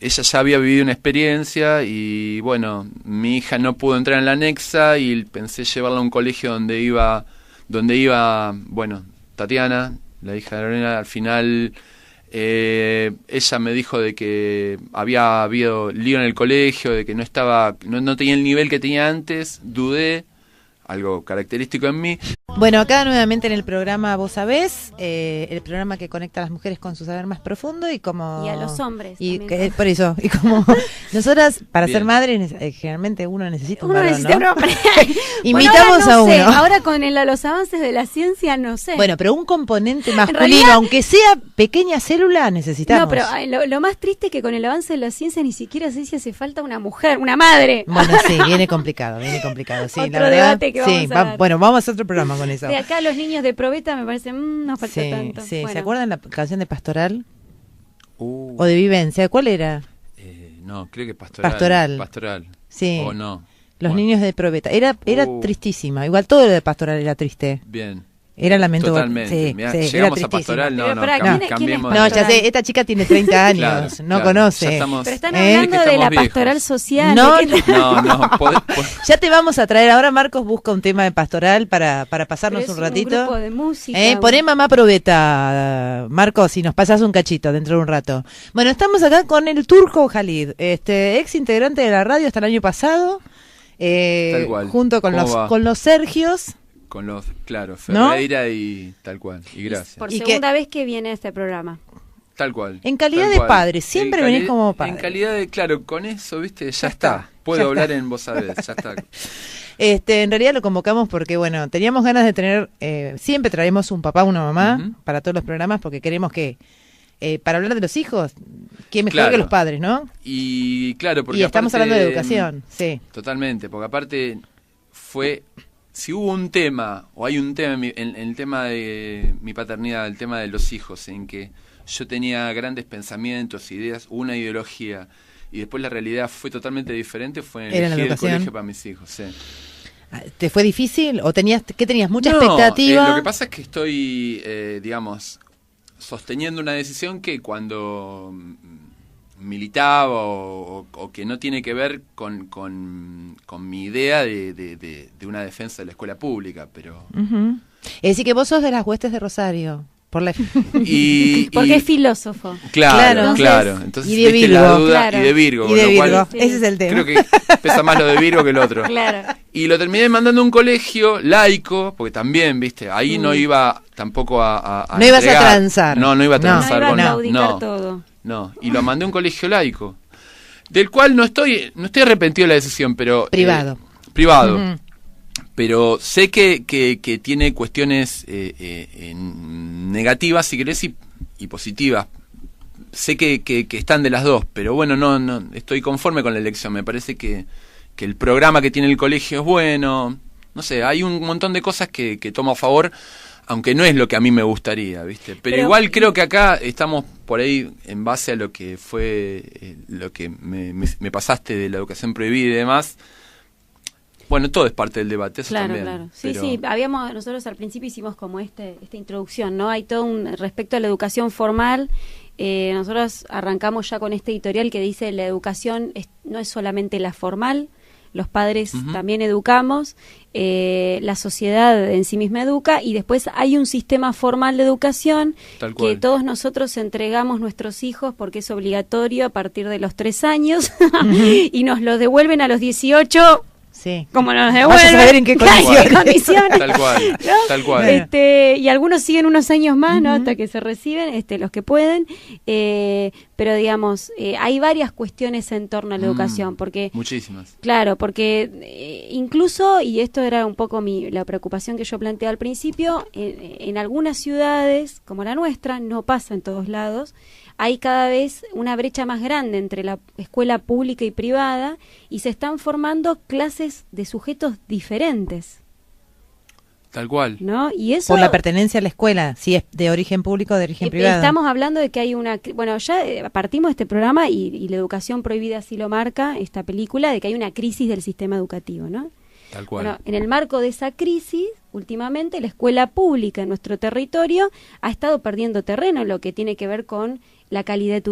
ella ya había vivido una experiencia y bueno, mi hija no pudo entrar en la anexa y pensé llevarla a un colegio donde iba, bueno, Tatiana, la hija de Lorena. Al final ella me dijo de que había habido lío en el colegio, de que no tenía el nivel que tenía antes. Dudé, algo característico en mí. Bueno, acá nuevamente en el programa Vos Sabés, el programa que conecta a las mujeres con su saber más profundo y a los hombres. Por eso, y como nosotras, para ser madres, generalmente uno necesita un varón, ¿no? Un hombre. Invitamos a uno. Ahora con los avances de la ciencia, no sé. Bueno, pero un componente masculino, aunque sea pequeña célula, necesitamos. No, pero lo más triste es que con el avance de la ciencia ni siquiera sé si hace falta una mujer, una madre. Bueno, sí, viene complicado, sí, Otro la verdad. debate que vamos a dar. Bueno, vamos a hacer otro programa con eso. De acá los niños de probeta me parece, no falta tanto. Sí, Bueno. ¿se acuerdan la canción de Pastoral? ¿O de Vivencia? ¿Cuál era? No, creo que Pastoral. Pastoral. Sí. O no. Los niños de probeta. Era tristísima. Igual todo lo de Pastoral era triste. Bien. Era lamentable. Totalmente. Sí, Mirá, sí, llegamos a Pastoral, cambiemos. No, ya sé, esta chica tiene 30 años, Claro, no claro, conoce. ya estamos- Pero están hablando de la pastoral social. No, ¿de qué No, ya te vamos a traer. Ahora Marcos busca un tema de pastoral para pasarnos Pero un es ratito. un grupo de música. Poné Mamá Probeta, Marcos, y nos pasás un cachito dentro de un rato. Bueno, estamos acá con el Turco Jalid, ex integrante de la radio hasta el año pasado, Tal cual. junto con ¿Cómo va? con los Sergios. Con los, claro, ¿No? Ferreira y tal cual. Y gracias. Por segunda vez que viene este programa. Tal cual. En calidad tal de cual. padre, siempre En venís cali- como padre. En calidad de, claro, con eso, viste, ya está, está. Puedo ya hablar está. en voz a vez, ya está. En realidad lo convocamos porque, bueno, teníamos ganas de tener, siempre traemos un papá, una mamá para todos los programas porque queremos que, para hablar de los hijos, ¿quién mejor Claro. que los padres, no? Y claro, porque Y estamos aparte, hablando de educación, sí. Totalmente, porque aparte fue, si hubo un tema, o hay un tema en el tema de mi paternidad, el tema de los hijos, en que yo tenía grandes pensamientos, ideas, una ideología, y después la realidad fue totalmente diferente, fue en ¿Era la elegir el educación? colegio para mis hijos, sí. ¿Te fue difícil o tenías mucha No, expectativa? lo que pasa es que estoy, digamos, sosteniendo una decisión que cuando militaba o que no tiene que ver con mi idea de una defensa de la escuela pública, pero... Ujú. Es decir, que vos sos de las huestes de Rosario. Por la... Porque es filósofo. Claro. Entonces, y de viste Virgo. la duda, Claro. y de Virgo. Y de con lo Virgo. cual, Ese es el tema. creo que pesa más lo de Virgo que el otro. Claro. Y lo terminé mandando a un colegio laico, porque también, viste, ahí no iba tampoco a No ibas a entregar. transar. No iba a transar No iba a con claudicar todo. No, y lo mandé a un colegio laico, del cual no estoy arrepentido de la decisión, pero... Privado. Privado. Ujú. Pero sé que tiene cuestiones negativas, si querés, y positivas. Sé que están de las dos, pero bueno, no estoy conforme con la elección. Me parece que el programa que tiene el colegio es bueno. No sé, hay un montón de cosas que tomo a favor, aunque no es lo que a mí me gustaría, ¿viste? Pero igual creo que acá estamos por ahí en base a lo que fue, lo que me pasaste de la educación prohibida y demás. Bueno, todo es parte del debate, eso Claro, también. claro. Sí, pero- sí, nosotros al principio hicimos como esta introducción, ¿no? Hay todo respecto a la educación formal, nosotros arrancamos ya con este editorial que dice la educación no es solamente la formal, los padres también educamos, la sociedad en sí misma educa y después hay un sistema formal de educación Tal cual. que todos nosotros entregamos nuestros hijos porque es obligatorio a partir de los 3 años y nos lo devuelven a los 18. Sí. Como nos Vaya devuelven. a saber en qué Claro, condiciones. Tal cual, ¿no? tal cual. Y algunos siguen unos años más, ¿no? Hasta que se reciben, los que pueden. Pero digamos, hay varias cuestiones en torno a la educación, porque Muchísimas. claro, porque incluso, y esto era un poco la preocupación que yo planteé al principio, en algunas ciudades, como la nuestra, no pasa en todos lados, hay cada vez una brecha más grande entre la escuela pública y privada y se están formando clases de sujetos diferentes, Tal cual. ¿no? Y eso... Por la pertenencia a la escuela, si es de origen público o de origen privado. Estamos hablando de que hay bueno, ya partimos de este programa y la educación prohibida así lo marca, esta película, de que hay una crisis del sistema educativo, ¿no? Tal cual. Bueno, en el marco de esa crisis, últimamente la escuela pública en nuestro territorio ha estado perdiendo terreno en lo que tiene que ver con la calidad